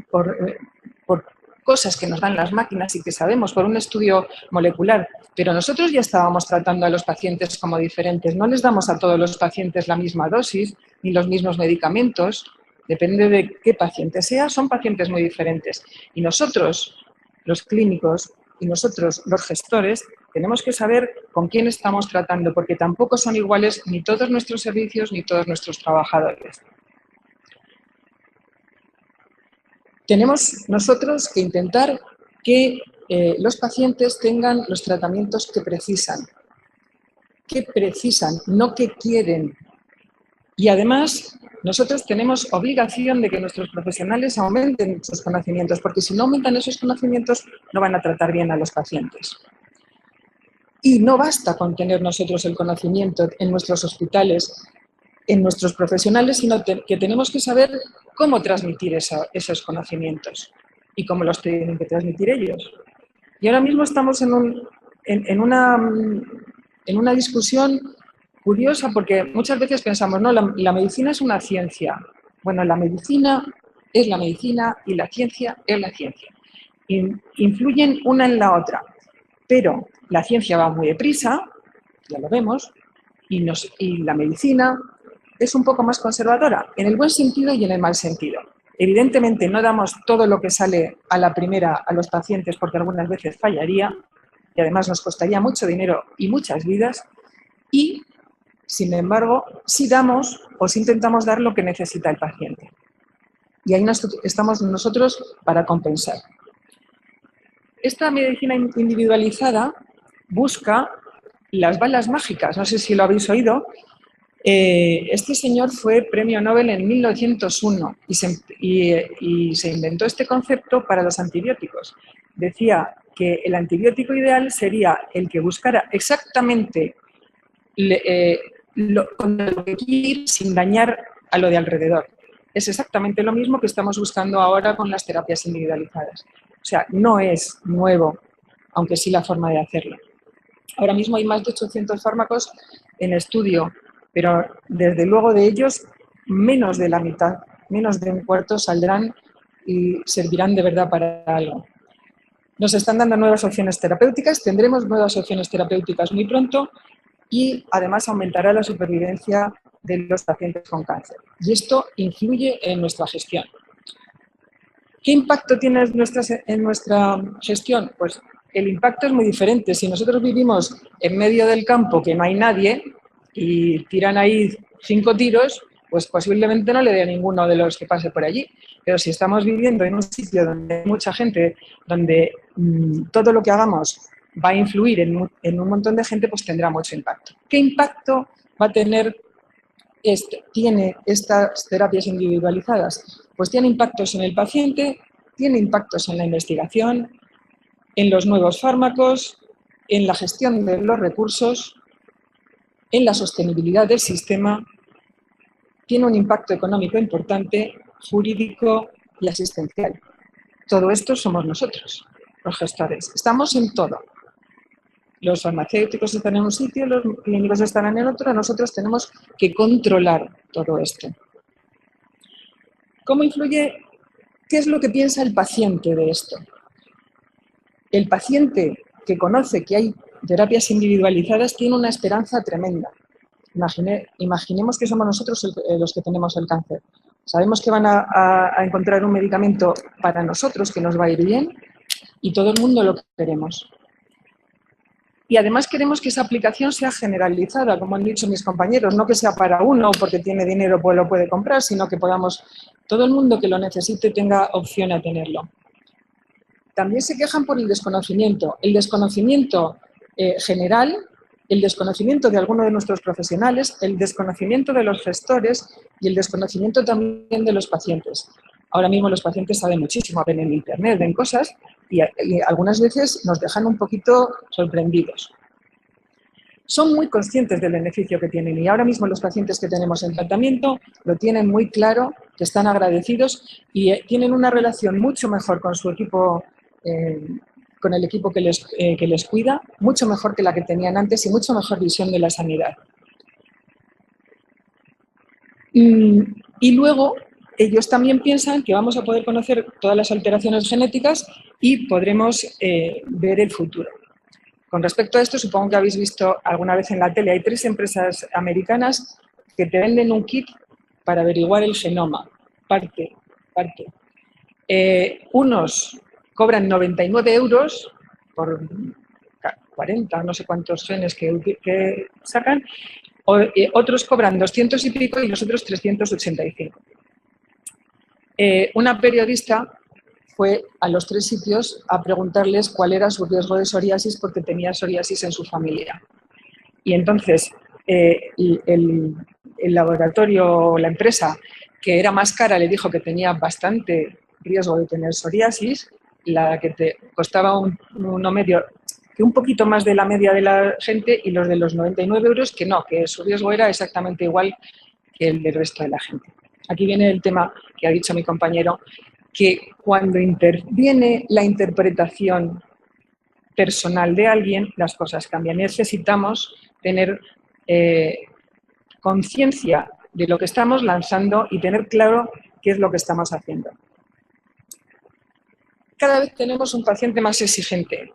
por cosas que nos dan las máquinas y que sabemos por un estudio molecular. Pero nosotros ya estábamos tratando a los pacientes como diferentes. No les damos a todos los pacientes la misma dosis ni los mismos medicamentos. Depende de qué paciente sea, son pacientes muy diferentes. Y nosotros, los clínicos, y nosotros, los gestores, tenemos que saber con quién estamos tratando, porque tampoco son iguales ni todos nuestros servicios ni todos nuestros trabajadores. Tenemos nosotros que intentar que los pacientes tengan los tratamientos que precisan, no que quieren. Y además, nosotros tenemos obligación de que nuestros profesionales aumenten sus conocimientos, porque si no aumentan esos conocimientos, no van a tratar bien a los pacientes. Y no basta con tener nosotros el conocimiento en nuestros hospitales, en nuestros profesionales, sino que tenemos que saber cómo transmitir esos conocimientos y cómo los tienen que transmitir ellos. Y ahora mismo estamos en una discusión curiosa, porque muchas veces pensamos, no, la medicina es una ciencia. Bueno, la medicina es la medicina y la ciencia es la ciencia. Influyen una en la otra, pero la ciencia va muy deprisa, ya lo vemos, y la medicina es un poco más conservadora, en el buen sentido y en el mal sentido. Evidentemente no damos todo lo que sale a la primera a los pacientes porque algunas veces fallaría y además nos costaría mucho dinero y muchas vidas, y sin embargo sí damos o sí intentamos dar lo que necesita el paciente. Y ahí estamos nosotros para compensar. Esta medicina individualizada busca las balas mágicas, no sé si lo habéis oído. Este señor fue premio Nobel en 1901 y se inventó este concepto para los antibióticos. Decía que el antibiótico ideal sería el que buscara exactamente con lo que quiere ir sin dañar a lo de alrededor. Es exactamente lo mismo que estamos buscando ahora con las terapias individualizadas. O sea, no es nuevo, aunque sí la forma de hacerlo. Ahora mismo hay más de 800 fármacos en estudio, pero desde luego de ellos menos de la mitad, menos de un cuarto saldrán y servirán de verdad para algo. Nos están dando nuevas opciones terapéuticas, tendremos nuevas opciones terapéuticas muy pronto y además aumentará la supervivencia de los pacientes con cáncer. Y esto influye en nuestra gestión. ¿Qué impacto tiene en nuestra gestión? Pues el impacto es muy diferente. Si nosotros vivimos en medio del campo que no hay nadie y tiran ahí 5 tiros, pues posiblemente no le dé a ninguno de los que pase por allí. Pero si estamos viviendo en un sitio donde hay mucha gente, donde todo lo que hagamos va a influir en un montón de gente, pues tendrá mucho impacto. ¿Qué impacto va a tener tiene estas terapias individualizadas? Pues tiene impactos en el paciente, tiene impactos en la investigación, en los nuevos fármacos, en la gestión de los recursos, en la sostenibilidad del sistema, tiene un impacto económico importante, jurídico y asistencial. Todo esto somos nosotros, los gestores. Estamos en todo. Los farmacéuticos están en un sitio, los clínicos están en el otro, nosotros tenemos que controlar todo esto. ¿Cómo influye? ¿Qué es lo que piensa el paciente de esto? El paciente que conoce que hay terapias individualizadas tiene una esperanza tremenda. Imaginemos que somos nosotros los que tenemos el cáncer. Sabemos que van a encontrar un medicamento para nosotros que nos va a ir bien y todo el mundo lo queremos. Y además queremos que esa aplicación sea generalizada, como han dicho mis compañeros, no que sea para uno porque tiene dinero pues lo puede comprar, sino que todo el mundo que lo necesite tenga opción a tenerlo. También se quejan por el desconocimiento. El desconocimiento general, el desconocimiento de algunos de nuestros profesionales, el desconocimiento de los gestores y el desconocimiento también de los pacientes. Ahora mismo los pacientes saben muchísimo, ven en internet, ven cosas y algunas veces nos dejan un poquito sorprendidos. Son muy conscientes del beneficio que tienen y ahora mismo los pacientes que tenemos en tratamiento lo tienen muy claro, que están agradecidos y tienen una relación mucho mejor con su equipo, con el equipo que les cuida, mucho mejor que la que tenían antes y mucho mejor visión de la sanidad. Y luego ellos también piensan que vamos a poder conocer todas las alteraciones genéticas y podremos ver el futuro. Con respecto a esto, supongo que habéis visto alguna vez en la tele, hay 3 empresas americanas que te venden un kit para averiguar el genoma, parte. Unos cobran 99 euros por 40, no sé cuántos genes que sacan, otros cobran 200 y pico y los otros 385. Una periodista fue a los 3 sitios a preguntarles cuál era su riesgo de psoriasis porque tenía psoriasis en su familia. Y entonces el laboratorio o la empresa que era más cara le dijo que tenía bastante riesgo de tener psoriasis, la que te costaba uno medio que un poquito más de la media de la gente, y los de los 99 euros que no, que su riesgo era exactamente igual que el del resto de la gente. Aquí viene el tema que ha dicho mi compañero, que cuando interviene la interpretación personal de alguien, las cosas cambian. Necesitamos tener conciencia de lo que estamos lanzando y tener claro qué es lo que estamos haciendo. Cada vez tenemos un paciente más exigente.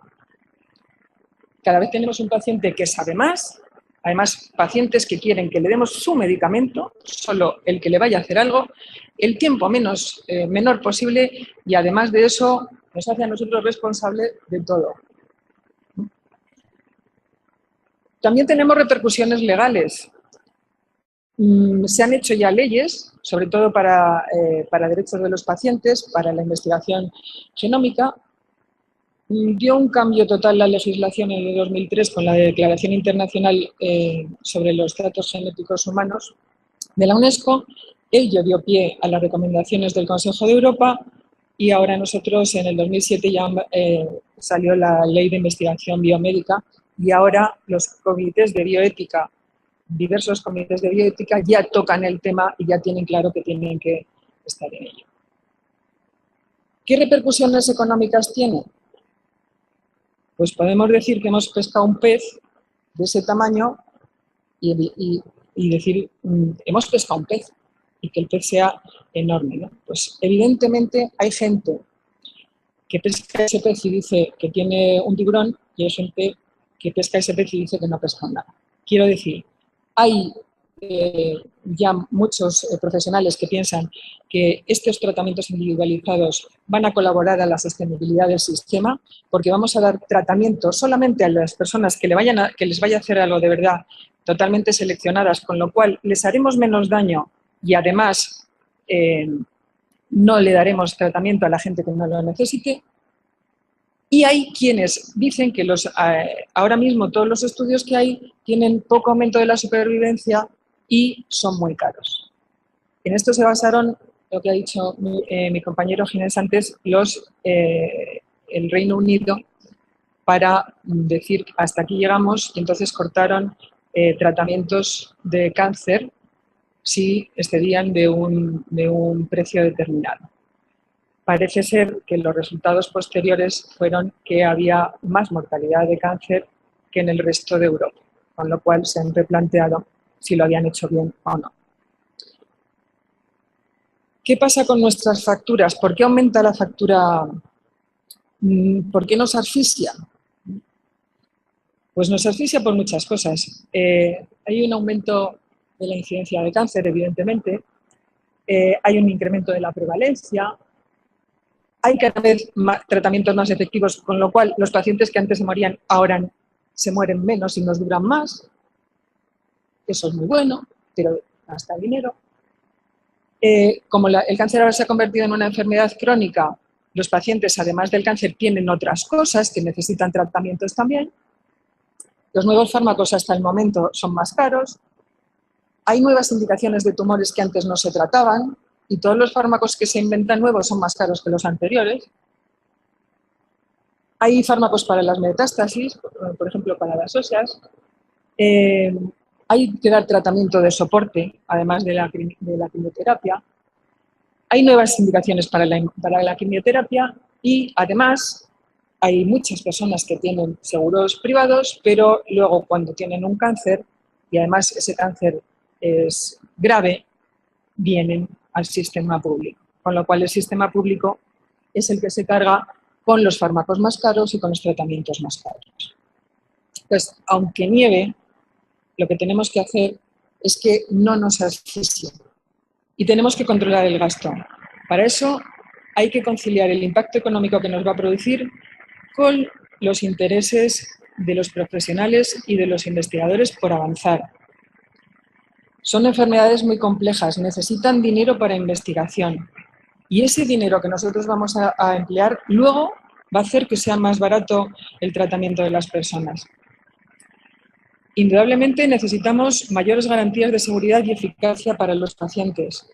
Cada vez tenemos un paciente que sabe más. Además, pacientes que quieren que le demos su medicamento, solo el que le vaya a hacer algo, el tiempo menor posible, y además de eso nos hace a nosotros responsables de todo. También tenemos repercusiones legales. Se han hecho ya leyes, sobre todo para derechos de los pacientes, para la investigación genómica. Dio un cambio total la legislación en el 2003 con la Declaración Internacional sobre los Datos Genéticos Humanos de la UNESCO. Ello dio pie a las recomendaciones del Consejo de Europa, y ahora nosotros en el 2007 ya salió la Ley de Investigación Biomédica, y ahora los comités de bioética, diversos comités de bioética, ya tocan el tema y ya tienen claro que tienen que estar en ello. ¿Qué repercusiones económicas tiene? Pues podemos decir que hemos pescado un pez de ese tamaño y decir, hemos pescado un pez, y que el pez sea enorme, ¿no? Pues evidentemente hay gente que pesca ese pez y dice que tiene un tiburón, y hay gente que pesca ese pez y dice que no pesca nada. Quiero decir, hay ya muchos profesionales que piensan que estos tratamientos individualizados van a colaborar a la sostenibilidad del sistema, porque vamos a dar tratamiento solamente a las personas que les vaya a hacer algo de verdad, totalmente seleccionadas, con lo cual les haremos menos daño y además no le daremos tratamiento a la gente que no lo necesite. Y hay quienes dicen que ahora mismo todos los estudios que hay tienen poco aumento de la supervivencia y son muy caros. En esto se basaron, lo que ha dicho mi compañero Ginés antes, el Reino Unido, para decir hasta aquí llegamos, y entonces cortaron tratamientos de cáncer si excedían de un precio determinado. Parece ser que los resultados posteriores fueron que había más mortalidad de cáncer que en el resto de Europa, con lo cual se han replanteado si lo habían hecho bien o no. ¿Qué pasa con nuestras facturas? ¿Por qué aumenta la factura? ¿Por qué nos asfixia? Pues nos asfixia por muchas cosas. Hay un aumento de la incidencia de cáncer, evidentemente. Hay un incremento de la prevalencia. Hay cada vez tratamientos más efectivos, con lo cual los pacientes que antes se morían ahora se mueren menos y nos duran más. Eso es muy bueno, pero gasta dinero. Como el cáncer ahora se ha convertido en una enfermedad crónica, los pacientes, además del cáncer, tienen otras cosas que necesitan tratamientos también. Los nuevos fármacos hasta el momento son más caros. Hay nuevas indicaciones de tumores que antes no se trataban, y todos los fármacos que se inventan nuevos son más caros que los anteriores. Hay fármacos para las metástasis, por ejemplo, para las óseas. Hay que dar tratamiento de soporte, además de la quimioterapia. Hay nuevas indicaciones para la quimioterapia, y además hay muchas personas que tienen seguros privados, pero luego cuando tienen un cáncer, y además ese cáncer es grave, vienen al sistema público. Con lo cual el sistema público es el que se carga con los fármacos más caros y con los tratamientos más caros. Pues aunque nieve, lo que tenemos que hacer es que no nos asfixie y tenemos que controlar el gasto. Para eso hay que conciliar el impacto económico que nos va a producir con los intereses de los profesionales y de los investigadores por avanzar. Son enfermedades muy complejas, necesitan dinero para investigación, y ese dinero que nosotros vamos a emplear luego va a hacer que sea más barato el tratamiento de las personas. Indudablemente necesitamos mayores garantías de seguridad y eficacia para los pacientes.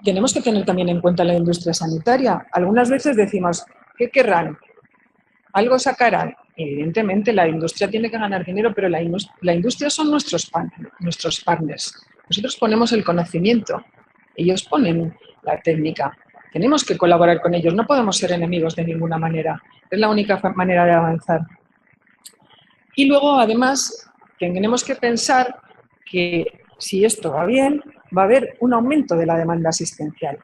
Tenemos que tener también en cuenta la industria sanitaria. Algunas veces decimos, ¿qué querrán? algo sacarán. Evidentemente la industria tiene que ganar dinero, pero la industria son nuestros partners. Nosotros ponemos el conocimiento, ellos ponen la técnica. Tenemos que colaborar con ellos, no podemos ser enemigos de ninguna manera. Es la única manera de avanzar. Y luego, además, tenemos que pensar que si esto va bien, va a haber un aumento de la demanda asistencial.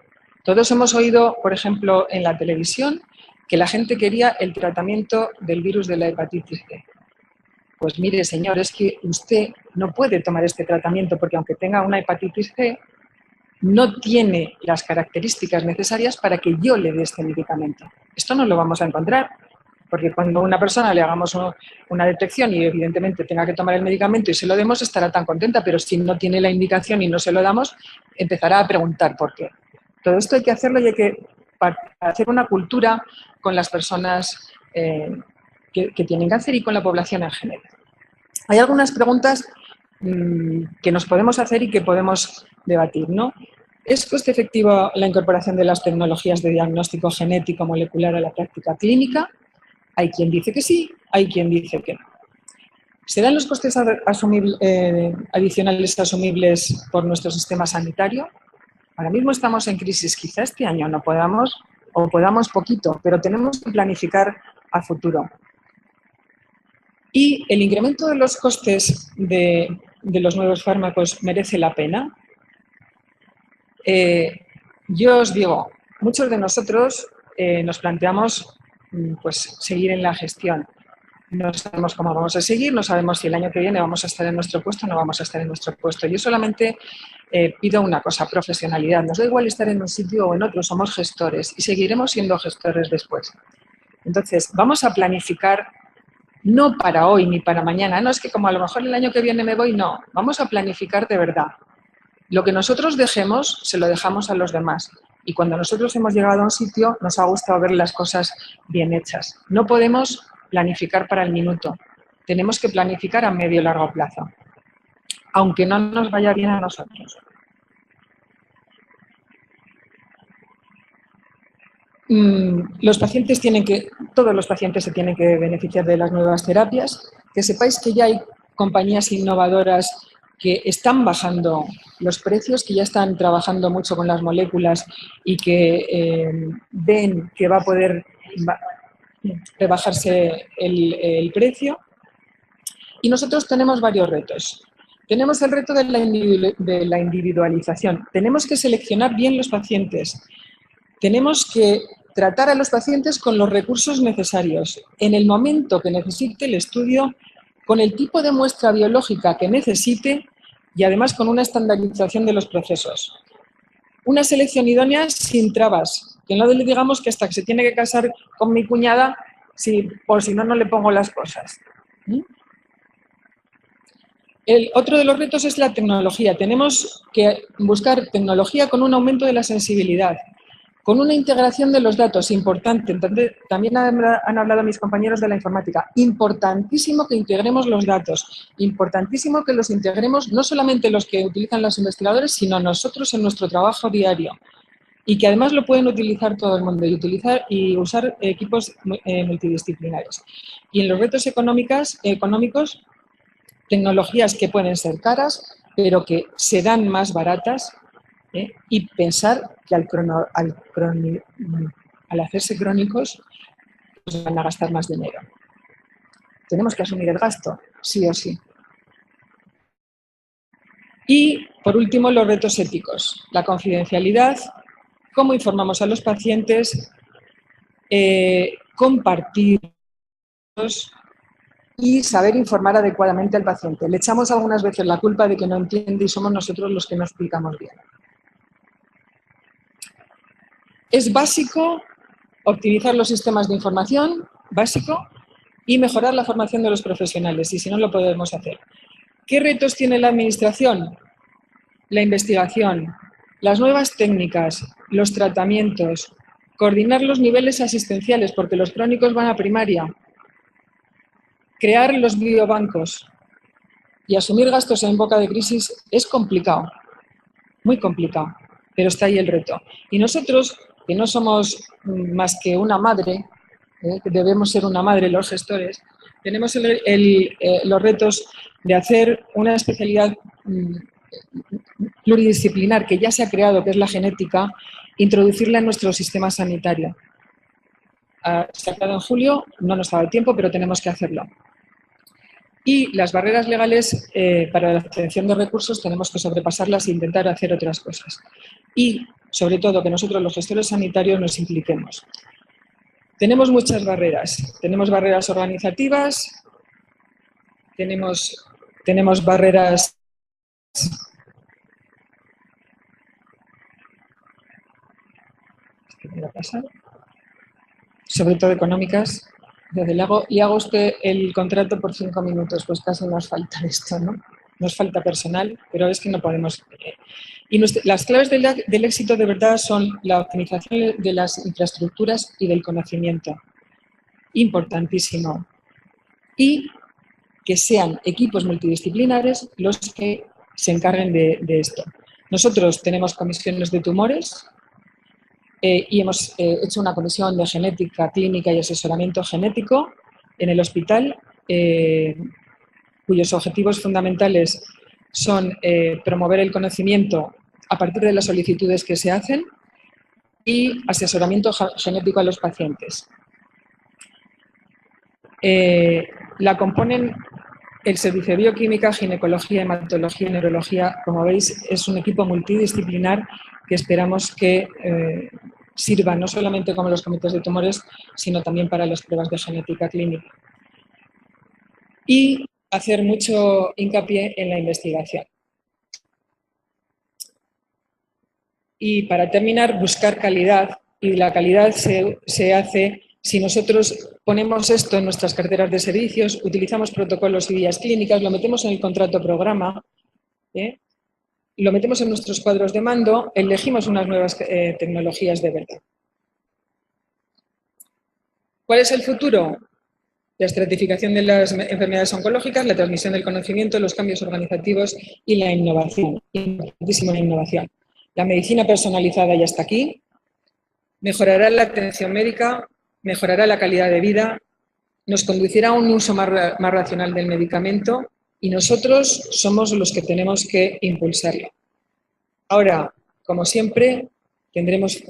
Todos hemos oído, por ejemplo, en la televisión, que la gente quería el tratamiento del virus de la hepatitis C. Pues mire, señor, es que usted no puede tomar este tratamiento porque aunque tenga una hepatitis C, no tiene las características necesarias para que yo le dé este medicamento. Esto no lo vamos a encontrar, porque cuando a una persona le hagamos una detección y evidentemente tenga que tomar el medicamento y se lo demos, estará tan contenta, pero si no tiene la indicación y no se lo damos, empezará a preguntar por qué. Todo esto hay que hacerlo y hay que hacer una cultura con las personas que tienen cáncer y con la población en general. Hay algunas preguntas que nos podemos hacer y que podemos debatir, ¿no? ¿Es coste efectivo la incorporación de las tecnologías de diagnóstico genético molecular a la práctica clínica? Hay quien dice que sí, hay quien dice que no. ¿Serán los costes adicionales asumibles por nuestro sistema sanitario? Ahora mismo estamos en crisis, quizá este año no podamos o podamos poquito, pero tenemos que planificar a futuro. ¿Y el incremento de los costes de los nuevos fármacos merece la pena? Yo os digo, muchos de nosotros nos planteamos pues, seguir en la gestión. No sabemos cómo vamos a seguir, no sabemos si el año que viene vamos a estar en nuestro puesto o no vamos a estar en nuestro puesto. Yo solamente pido una cosa, profesionalidad. Nos da igual estar en un sitio o en otro, somos gestores y seguiremos siendo gestores después. Entonces, vamos a planificar no para hoy ni para mañana. No es que como a lo mejor el año que viene me voy, no. Vamos a planificar de verdad. Lo que nosotros dejemos, se lo dejamos a los demás. Y cuando nosotros hemos llegado a un sitio, nos ha gustado ver las cosas bien hechas. No podemos planificar para el minuto. Tenemos que planificar a medio y largo plazo, aunque no nos vaya bien a nosotros. Todos los pacientes se tienen que beneficiar de las nuevas terapias. Que sepáis que ya hay compañías innovadoras que están bajando los precios, que ya están trabajando mucho con las moléculas y que ven que va a poder rebajarse el precio. Y nosotros tenemos varios retos. Tenemos el reto de la individualización. Tenemos que seleccionar bien los pacientes. Tenemos que tratar a los pacientes con los recursos necesarios, en el momento que necesite el estudio, con el tipo de muestra biológica que necesite y además con una estandarización de los procesos. Una selección idónea sin trabas, que no le digamos que hasta que se tiene que casar con mi cuñada, por si no, no le pongo las cosas. Otro de los retos es la tecnología. Tenemos que buscar tecnología con un aumento de la sensibilidad, con una integración de los datos, importante. Entonces, también han hablado mis compañeros de la informática. Importantísimo que integremos los datos, importantísimo que los integremos no solamente los que utilizan los investigadores, sino nosotros en nuestro trabajo diario. Y que además lo pueden utilizar todo el mundo y usar equipos multidisciplinares. Y en los retos económicos, tecnologías que pueden ser caras, pero que serán más baratas, y pensar que al hacerse crónicos pues van a gastar más dinero. Tenemos que asumir el gasto, sí o sí. Y, por último, los retos éticos. La confidencialidad, cómo informamos a los pacientes, compartir y saber informar adecuadamente al paciente. Le echamos algunas veces la culpa de que no entiende y somos nosotros los que no explicamos bien. Es básico optimizar los sistemas de información, básico, y mejorar la formación de los profesionales, y si no lo podemos hacer. ¿Qué retos tiene la administración? La investigación, las nuevas técnicas, los tratamientos, coordinar los niveles asistenciales, porque los crónicos van a primaria, crear los biobancos y asumir gastos en época de crisis es complicado, muy complicado, pero está ahí el reto. Y nosotros, que no somos más que una madre, que debemos ser una madre los gestores, tenemos los retos de hacer una especialidad pluridisciplinar que ya se ha creado, que es la genética, introducirla en nuestro sistema sanitario. Se ha creado en julio, no nos ha dado tiempo, pero tenemos que hacerlo. Y las barreras legales para la obtención de recursos tenemos que sobrepasarlas e intentar hacer otras cosas. Y, sobre todo, que nosotros los gestores sanitarios nos impliquemos. Tenemos muchas barreras. Tenemos barreras organizativas, tenemos barreras ¿qué me va a pasar? Sobre todo económicas. Desde y hago usted el contrato por 5 minutos, pues casi nos falta esto, ¿no? Nos falta personal, pero es que no podemos. Y las claves del éxito de verdad son la optimización de las infraestructuras y del conocimiento. Importantísimo. Y que sean equipos multidisciplinares los que se encarguen de esto. Nosotros tenemos comisiones de tumores y hemos hecho una comisión de genética clínica y asesoramiento genético en el hospital, cuyos objetivos fundamentales son promover el conocimiento a partir de las solicitudes que se hacen y asesoramiento genético a los pacientes. La componen el servicio de bioquímica, ginecología, hematología, neurología. Como veis, es un equipo multidisciplinar que esperamos que sirva no solamente como los comités de tumores, sino también para las pruebas de genética clínica. Y hacer mucho hincapié en la investigación. Y para terminar, buscar calidad. Y la calidad se hace si nosotros ponemos esto en nuestras carteras de servicios, utilizamos protocolos y guías clínicas, lo metemos en el contrato programa, lo metemos en nuestros cuadros de mando, elegimos unas nuevas tecnologías de verdad. ¿Cuál es el futuro? La estratificación de las enfermedades oncológicas, la transmisión del conocimiento, los cambios organizativos y la innovación. Importantísima la innovación. La medicina personalizada ya está aquí. Mejorará la atención médica, mejorará la calidad de vida, nos conducirá a un uso más racional del medicamento y nosotros somos los que tenemos que impulsarlo. Ahora, como siempre, tendremos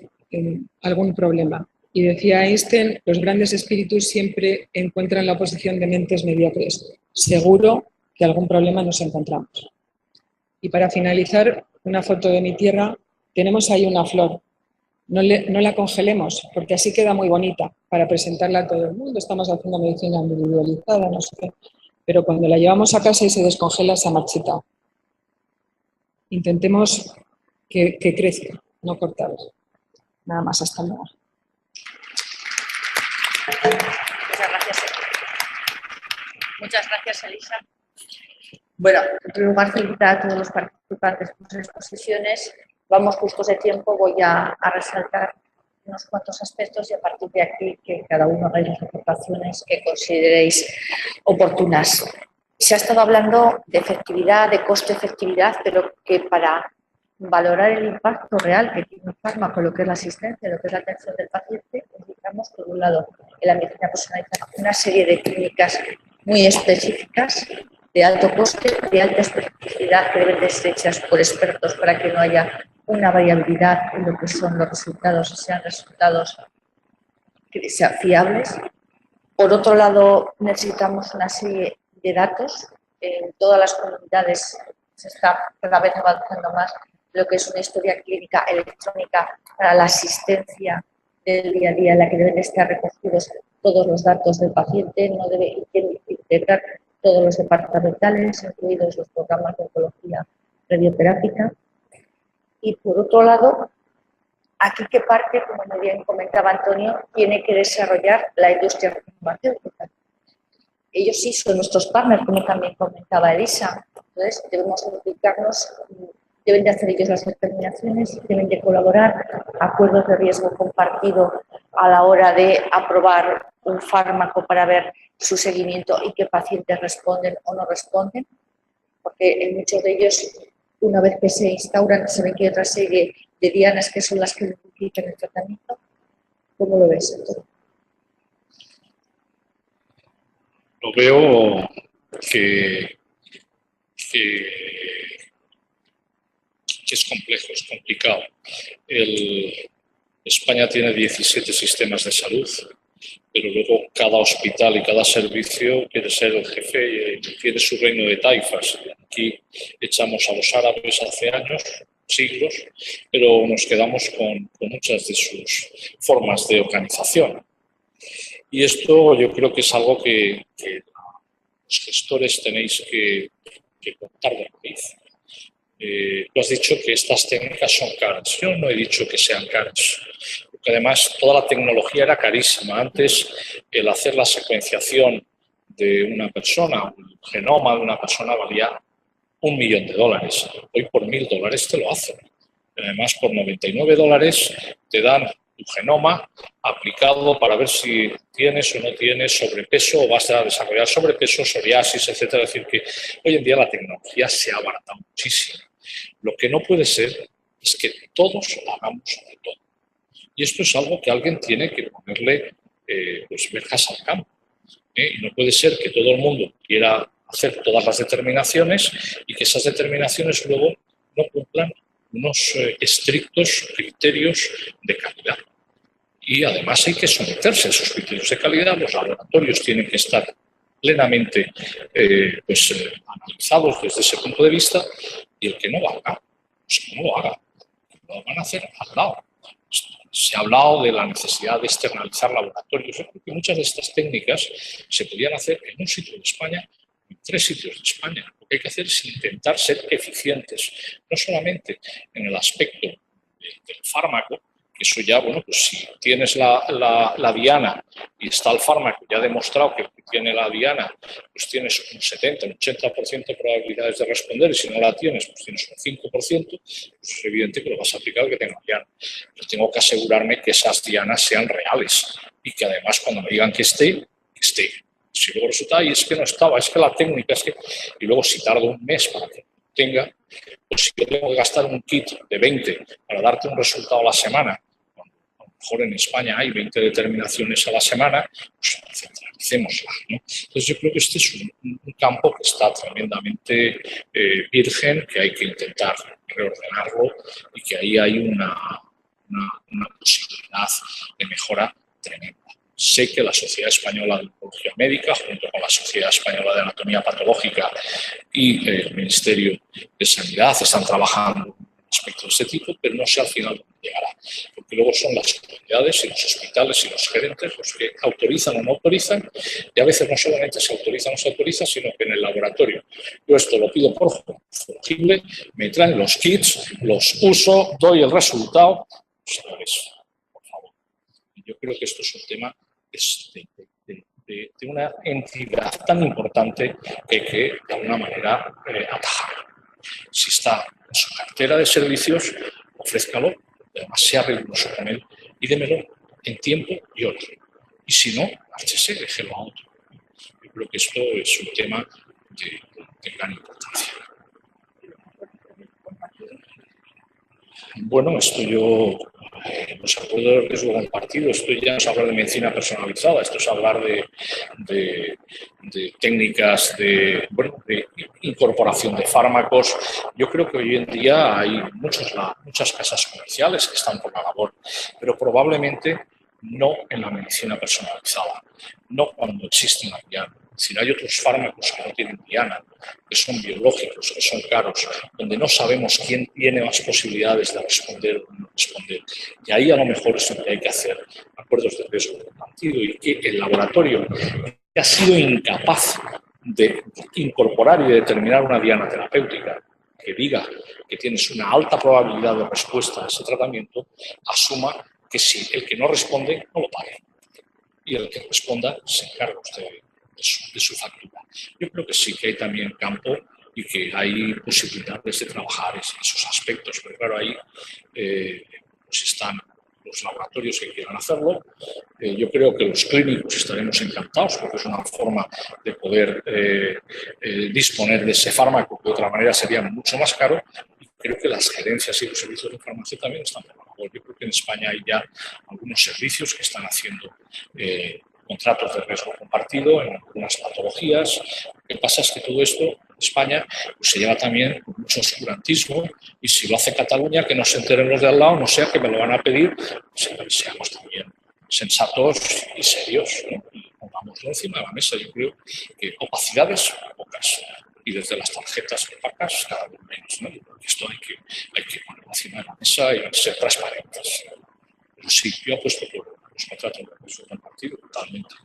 algún problema. Y decía Einstein, los grandes espíritus siempre encuentran la oposición de mentes mediocres. Seguro que algún problema nos encontramos. Y para finalizar, una foto de mi tierra, tenemos ahí una flor. No la congelemos, porque así queda muy bonita para presentarla a todo el mundo. Estamos haciendo medicina individualizada, no sé qué. Pero cuando la llevamos a casa y se descongela, se ha marchitado. Intentemos que crezca, no cortarla. Nada más, hasta luego. Muchas gracias. Muchas gracias, Elisa. Bueno, en primer lugar, felicitar a todos los participantes por sus exposiciones. Vamos justos de tiempo, voy a resaltar unos cuantos aspectos y a partir de aquí que cada uno hagáis las aportaciones que consideréis oportunas. Se ha estado hablando de efectividad, de coste-efectividad, pero que para valorar el impacto real que tiene un fármaco, lo que es la asistencia, lo que es la atención del paciente, necesitamos, por un lado, en la medicina personalizada, una serie de clínicas muy específicas, de alto coste, de alta especificidad, que deben de ser hechas por expertos para que no haya una variabilidad en lo que son los resultados y sean resultados que sean fiables. Por otro lado, necesitamos una serie de datos. En todas las comunidades se está cada vez avanzando más lo que es una historia clínica electrónica para la asistencia del día a día, en la que deben estar recogidos todos los datos del paciente, no debe integrar todos los departamentales, incluidos los programas de oncología radioterápica. Y por otro lado, aquí que parte, como muy bien comentaba Antonio, tiene que desarrollar la industria farmacéutica. Ellos sí son nuestros partners, como también comentaba Elisa. Entonces, debemos implicarnos, deben de hacer ellos las determinaciones, deben de colaborar, acuerdos de riesgo compartido a la hora de aprobar un fármaco para ver su seguimiento y qué pacientes responden o no responden, porque en muchos de ellos, una vez que se instauran, se ven que hay otra serie de dianas que son las que dificultan el tratamiento. ¿Cómo lo ves, entonces? Lo veo que es complejo, es complicado. España tiene 17 sistemas de salud, pero luego cada hospital y cada servicio quiere ser el jefe y tiene su reino de taifas. Aquí echamos a los árabes hace años, siglos, pero nos quedamos con muchas de sus formas de organización. Y esto yo creo que es algo que los gestores tenéis que cortar de raíz. Tú has dicho que estas técnicas son caras. Yo no he dicho que sean caras, porque además toda la tecnología era carísima. Antes, el hacer la secuenciación de una persona, el genoma de una persona valía $1 millón. Hoy por $1.000 te lo hacen. Además, por $99 te dan tu genoma aplicado para ver si tienes o no tienes sobrepeso o vas a desarrollar sobrepeso, psoriasis, etcétera. Es decir, que hoy en día la tecnología se ha abaratado muchísimo. Lo que no puede ser es que todos hagamos de todo. Y esto es algo que alguien tiene que ponerle verjas al campo. Y no puede ser que todo el mundo quiera hacer todas las determinaciones y que esas determinaciones luego no cumplan unos estrictos criterios de calidad. Y además hay que someterse a esos criterios de calidad. Los laboratorios tienen que estar plenamente analizados desde ese punto de vista, y el que no lo haga, pues que no lo haga. Lo van a hacer al lado. Se ha hablado de la necesidad de externalizar laboratorios. Yo creo que muchas de estas técnicas se podían hacer en un sitio de España, en 3 sitios de España. Lo que hay que hacer es intentar ser eficientes, no solamente en el aspecto del fármaco, que eso ya, bueno, pues si tienes la diana y está el fármaco, ya ha demostrado que tiene la diana, pues tienes un 70, un 80% de probabilidades de responder, y si no la tienes, pues tienes un 5%, pues es evidente que lo vas a aplicar al que tenga diana. Pero tengo que asegurarme que esas dianas sean reales y que además cuando me digan que esté. Si luego resulta, y es que no estaba, es que la técnica, es que... Y luego si tardo un mes para que tenga, pues si yo tengo que gastar un kit de 20 para darte un resultado a la semana, a lo mejor en España hay 20 determinaciones a la semana, pues centralicémosla, ¿no? Entonces yo creo que este es un campo que está tremendamente virgen, que hay que intentar reordenarlo y que ahí hay una posibilidad de mejora tremenda. Sé que la Sociedad Española de Oncología Médica, junto con la Sociedad Española de Anatomía Patológica y el Ministerio de Sanidad, están trabajando en aspectos de este tipo, pero no sé al final dónde llegará. Porque luego son las comunidades y los hospitales y los gerentes los que autorizan o no autorizan, y a veces no solamente se autoriza o no se autoriza, sino que en el laboratorio yo esto lo pido por fungible, me traen los kits, los uso, doy el resultado. Señores, por favor. Yo creo que esto es un tema de una entidad tan importante que hay que, de alguna manera, atajar. Si está en su cartera de servicios, ofrézcalo, además sea riguroso con él y démelo en tiempo y hora. Y si no, márchese, déjelo a otro. Yo creo que esto es un tema de gran importancia. Bueno, esto yo... Los acuerdos de riesgo compartido, esto ya no es hablar de medicina personalizada, esto es hablar de técnicas de incorporación de fármacos. Yo creo que hoy en día hay muchas casas comerciales que están por la labor, pero probablemente no en la medicina personalizada, no cuando existe una diana. Es decir, hay otros fármacos que no tienen diana, que son biológicos, que son caros, donde no sabemos quién tiene más posibilidades de responder o no responder. Y ahí a lo mejor es donde hay que hacer acuerdos de riesgo compartido y que el laboratorio que ha sido incapaz de incorporar y de determinar una diana terapéutica que diga que tienes una alta probabilidad de respuesta a ese tratamiento, asuma que si el que no responde, no lo pague. Y el que responda se encarga usted de su factura. Yo creo que sí que hay también campo y que hay posibilidades de trabajar esos aspectos, pero claro, ahí pues están los laboratorios que quieran hacerlo. Yo creo que los clínicos estaremos encantados porque es una forma de poder disponer de ese fármaco que de otra manera sería mucho más caro. Y creo que las gerencias y los servicios de farmacia también están por la labor. Yo creo que en España hay ya algunos servicios que están haciendo contratos de riesgo compartido en algunas patologías. Lo que pasa es que todo esto en España pues, se lleva también con mucho oscurantismo y si lo hace Cataluña, que no se enteren los de al lado, no sea que me lo van a pedir, pues, seamos también sensatos y serios, ¿no? Y pongámoslo encima de la mesa. Yo creo que opacidades pocas y desde las tarjetas que pagas cada vez menos, ¿no? Porque esto hay que ponerlo encima de la mesa y ser transparentes. Pero sí, yo apuesto por los contratos de riesgo compartido totalmente.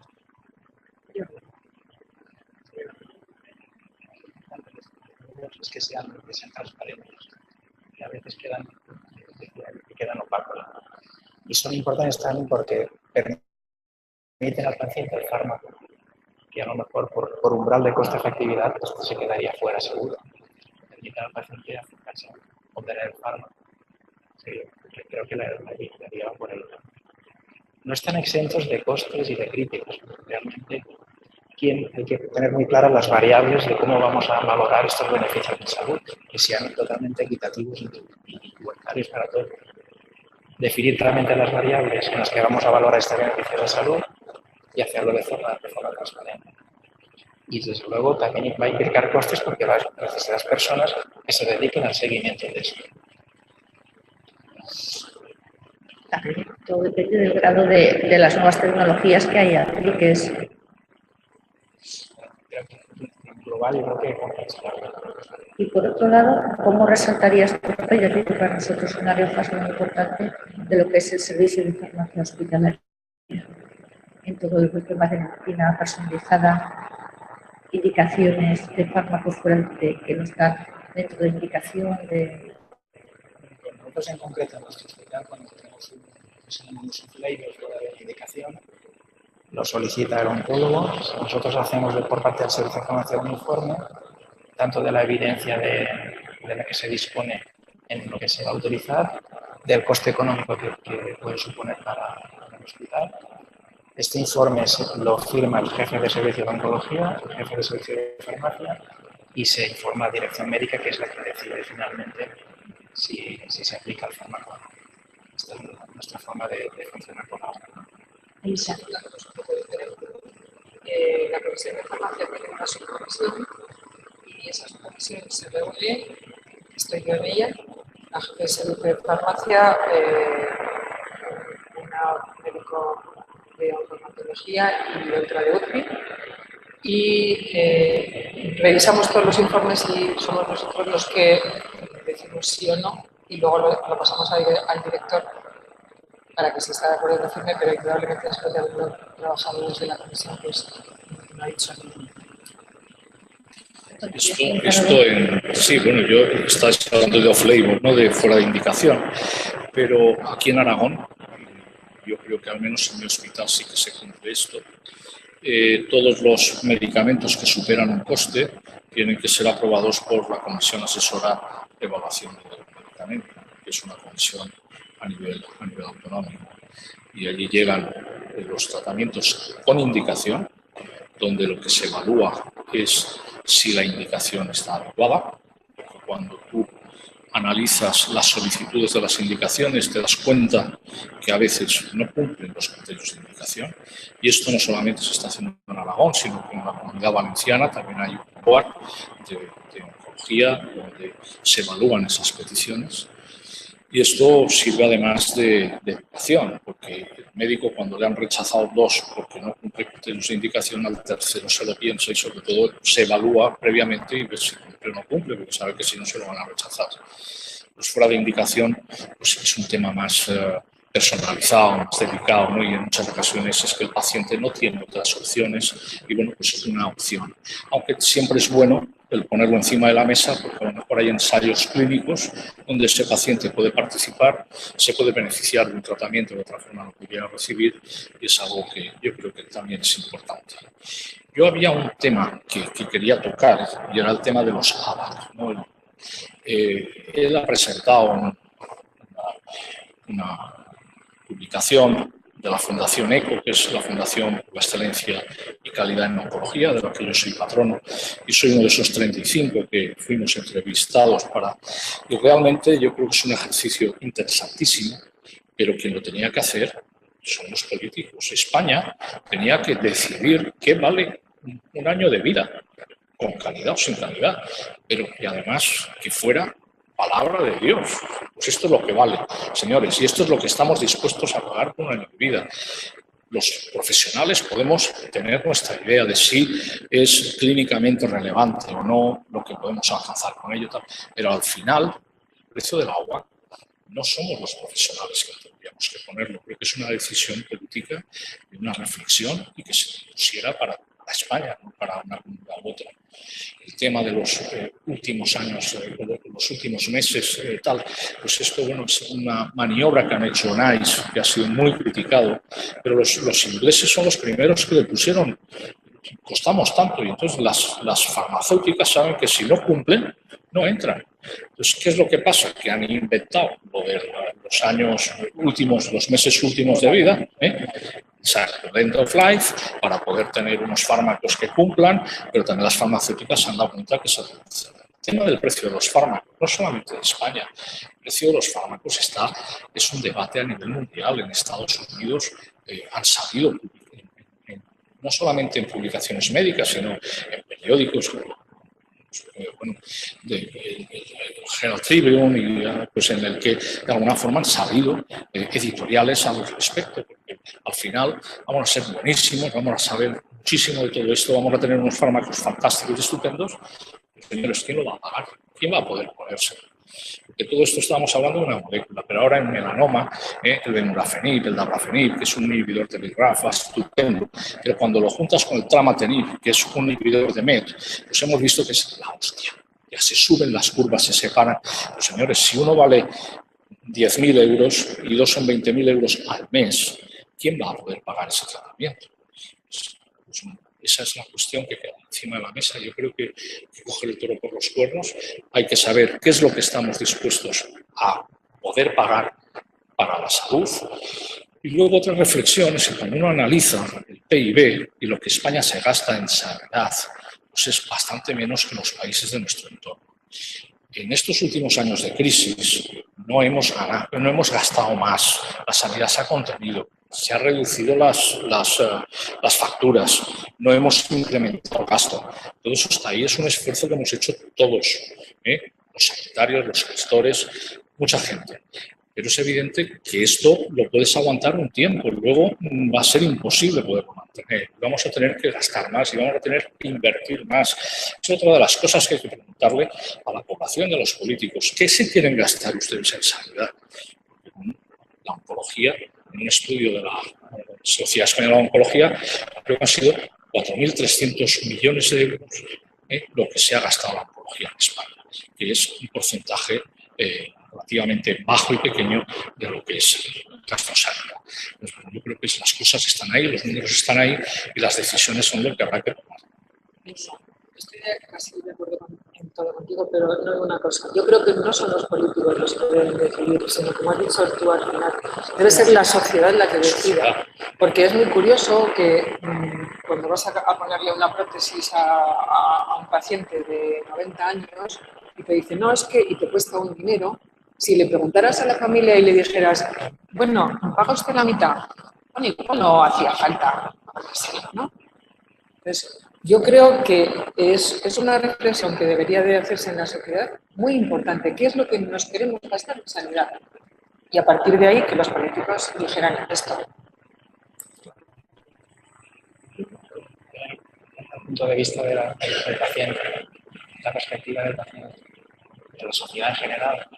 Es que sean transparentes y a veces quedan opacos. Y son importantes también porque permiten al paciente el fármaco, que a lo mejor por umbral de coste-efectividad se quedaría fuera seguro. Permiten al paciente acercarse a obtener el fármaco. Sí, creo que la lleva por ahí. No están exentos de costes y de críticas. Realmente hay que tener muy claras las variables de cómo vamos a valorar estos beneficios de salud, que sean totalmente equitativos y igualitarios para todos. Definir claramente las variables en las que vamos a valorar este beneficio de salud y hacerlo de forma transparente. Y desde luego también va a implicar costes porque va a necesitar personas que se dediquen al seguimiento de esto. También todo depende del grado de las nuevas tecnologías que haya, apliques. Global y creo que Y por otro lado, ¿cómo resaltarías tu papel? Ya que para nosotros es una fase muy importante de lo que es el servicio de farmacia hospitalaria. En todo el tema de medicina personalizada, indicaciones de fármacos fuera que no están dentro de indicación de... Nosotros en concreto en nuestro hospital, cuando tenemos un flavor fuera de indicación, lo solicita el oncólogo. Nosotros hacemos por parte del servicio de farmacia un informe, tanto de la evidencia de la que se dispone en lo que se va a utilizar, del coste económico que puede suponer para el hospital. Este informe lo firma el jefe de servicio de oncología, el jefe de servicio de farmacia y se informa a dirección médica, que es la que decide finalmente si se aplica el fármaco. Esta es nuestra forma de funcionar con la Elisa. La Comisión de Farmacia tiene una subcomisión y esa subcomisión se reúne, estoy yo en ella, la jefe de servicio de farmacia, una médico de oncología y otra de UCI, y revisamos todos los informes y somos nosotros los que decimos sí o no y luego lo pasamos al director para que se está de acuerdo en decirme, pero indudablemente después de haberlo trabajado desde la comisión, pues no ha dicho nada. Sí, bueno, yo estaba hablando de off-label, ¿no? De fuera de indicación, pero aquí en Aragón, yo creo que al menos en mi hospital sí que se cumple esto. Todos los medicamentos que superan un coste tienen que ser aprobados por la Comisión Asesora de Evaluación del Medicamento, que es una comisión a nivel autonómico. Y allí llegan los tratamientos con indicación, donde lo que se evalúa es si la indicación está adecuada. Porque cuando tú analizas las solicitudes de las indicaciones, te das cuenta que a veces no cumplen los criterios de indicación. Y esto no solamente se está haciendo en Aragón, sino que en la Comunidad Valenciana también hay un board de oncología donde se evalúan esas peticiones. Y esto sirve además de educación, porque el médico cuando le han rechazado 2 porque no cumple criterios de indicación, al tercero se lo piensa y sobre todo se evalúa previamente y ve si cumple o no cumple, porque sabe que si no se lo van a rechazar. Pues fuera de indicación pues es un tema más personalizado, más delicado, ¿no? Y en muchas ocasiones es que el paciente no tiene otras opciones y bueno, pues es una opción. Aunque siempre es bueno el ponerlo encima de la mesa, porque a lo mejor hay ensayos clínicos donde ese paciente puede participar, se puede beneficiar de un tratamiento de otra forma no pudiera recibir y es algo que yo creo que también es importante. Yo había un tema que quería tocar y era el tema de los ABAC, ¿no? Él ha presentado una publicación de la Fundación ECO, que es la Fundación por la Excelencia y Calidad en Oncología, de la que yo soy patrono, y soy uno de esos 35 que fuimos entrevistados para... Y realmente yo creo que es un ejercicio interesantísimo, pero quien lo tenía que hacer son los políticos. España tenía que decidir qué vale un año de vida, con calidad o sin calidad, pero y además que fuera palabra de Dios. Pues esto es lo que vale, señores, y esto es lo que estamos dispuestos a pagar por un año de vida. Los profesionales podemos tener nuestra idea de si es clínicamente relevante o no lo que podemos alcanzar con ello, pero al final, el precio del agua, no somos los profesionales que tendríamos que ponerlo. Creo que es una decisión política y una reflexión y que se pusiera para España, no para una comunidad u otra. El tema de los últimos años, los últimos meses, tal, pues esto, bueno, es una maniobra que han hecho NICE, que ha sido muy criticado, pero los ingleses son los primeros que le pusieron, costamos tanto, y entonces las farmacéuticas saben que si no cumplen, no entran. Entonces, ¿qué es lo que pasa? Que han inventado lo de los años últimos, los meses últimos de vida, exacto, end of life, para poder tener unos fármacos que cumplan, pero también las farmacéuticas se han dado cuenta que se reduce. El tema del precio de los fármacos, no solamente de España, el precio de los fármacos es un debate a nivel mundial. En Estados Unidos han salido, no solamente en publicaciones médicas, sino en periódicos, bueno, el Herald Tribune, y, pues en el que de alguna forma han salido editoriales al respecto. Porque al final vamos a ser buenísimos, vamos a saber muchísimo de todo esto, vamos a tener unos fármacos fantásticos y estupendos. Señores, ¿quién lo va a pagar? ¿Quién va a poder ponérselo? Porque todo esto estábamos hablando de una molécula, pero ahora en melanoma, el venurafenib, el dabrafenib, que es un inhibidor de BRAF, va estupendo, pero cuando lo juntas con el tramatenib, que es un inhibidor de MET, pues hemos visto que es la hostia. Ya se suben las curvas, se separan. Pues señores, si uno vale 10.000 euros y dos son 20.000 euros al mes, ¿quién va a poder pagar ese tratamiento? Pues, esa es la cuestión que queda encima de la mesa. Yo creo que coger el toro por los cuernos, hay que saber qué es lo que estamos dispuestos a poder pagar para la salud. Y luego otra reflexión es que cuando uno analiza el PIB y lo que España se gasta en sanidad, pues es bastante menos que los países de nuestro entorno. En estos últimos años de crisis no hemos gastado más, la sanidad se ha contenido, se han reducido las facturas, no hemos incrementado el gasto. Todo eso está ahí, es un esfuerzo que hemos hecho todos, los sanitarios, los gestores, mucha gente. Pero es evidente que esto lo puedes aguantar un tiempo, luego va a ser imposible poderlo mantener. Vamos a tener que gastar más y vamos a tener que invertir más. Es otra de las cosas que hay que preguntarle a la población y a los políticos. ¿Qué se quieren gastar ustedes en sanidad? La oncología, en un estudio de la Sociedad Española de Oncología, creo que han sido 4.300 millones de euros lo que se ha gastado en la oncología en España, que es un porcentaje relativamente bajo y pequeño de lo que es el gasto en sanidad. Entonces, yo creo que las cosas están ahí, los números están ahí y las decisiones son lo que habrá que tomar. Estoy casi de acuerdo en todo contigo, pero no hay una cosa. Yo creo que no son los políticos los que deben decidir, sino, como has dicho tú al final, debe ser la sociedad la que decida. Porque es muy curioso que cuando vas a ponerle una prótesis a un paciente de 90 años y te dice, no, es que, y te cuesta un dinero, si le preguntaras a la familia y le dijeras, bueno, ¿paga usted la mitad? Bueno, igual no hacía falta, ¿no? Entonces, yo creo que es una reflexión que debería de hacerse en la sociedad muy importante. ¿Qué es lo que nos queremos gastar en sanidad? Y a partir de ahí que los políticos dijeran esto. Desde el punto de vista del paciente, la perspectiva del paciente, de la sociedad en general.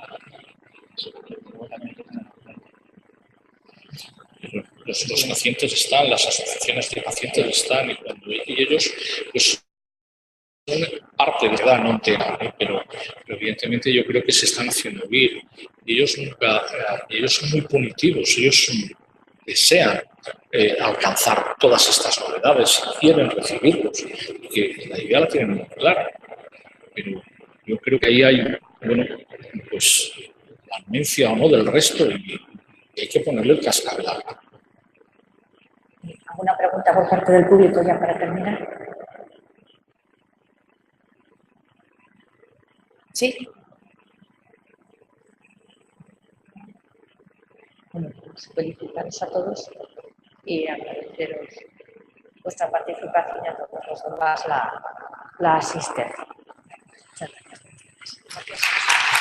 Los pacientes están, las asociaciones de pacientes están, y ellos pues, son parte de la edad, no entera, pero evidentemente yo creo que se están haciendo oír. Y ellos son muy punitivos, ellos desean alcanzar todas estas novedades y quieren recibirlos, que la idea la tienen muy clara. Pero yo creo que ahí hay, bueno, pues la anuencia o no del resto y hay que ponerle el cascabel al gato. ¿Alguna pregunta por parte del público ya para terminar? ¿Sí? Felicitaros a todos y agradeceros vuestra participación y a todos los demás la asistencia. Muchas gracias.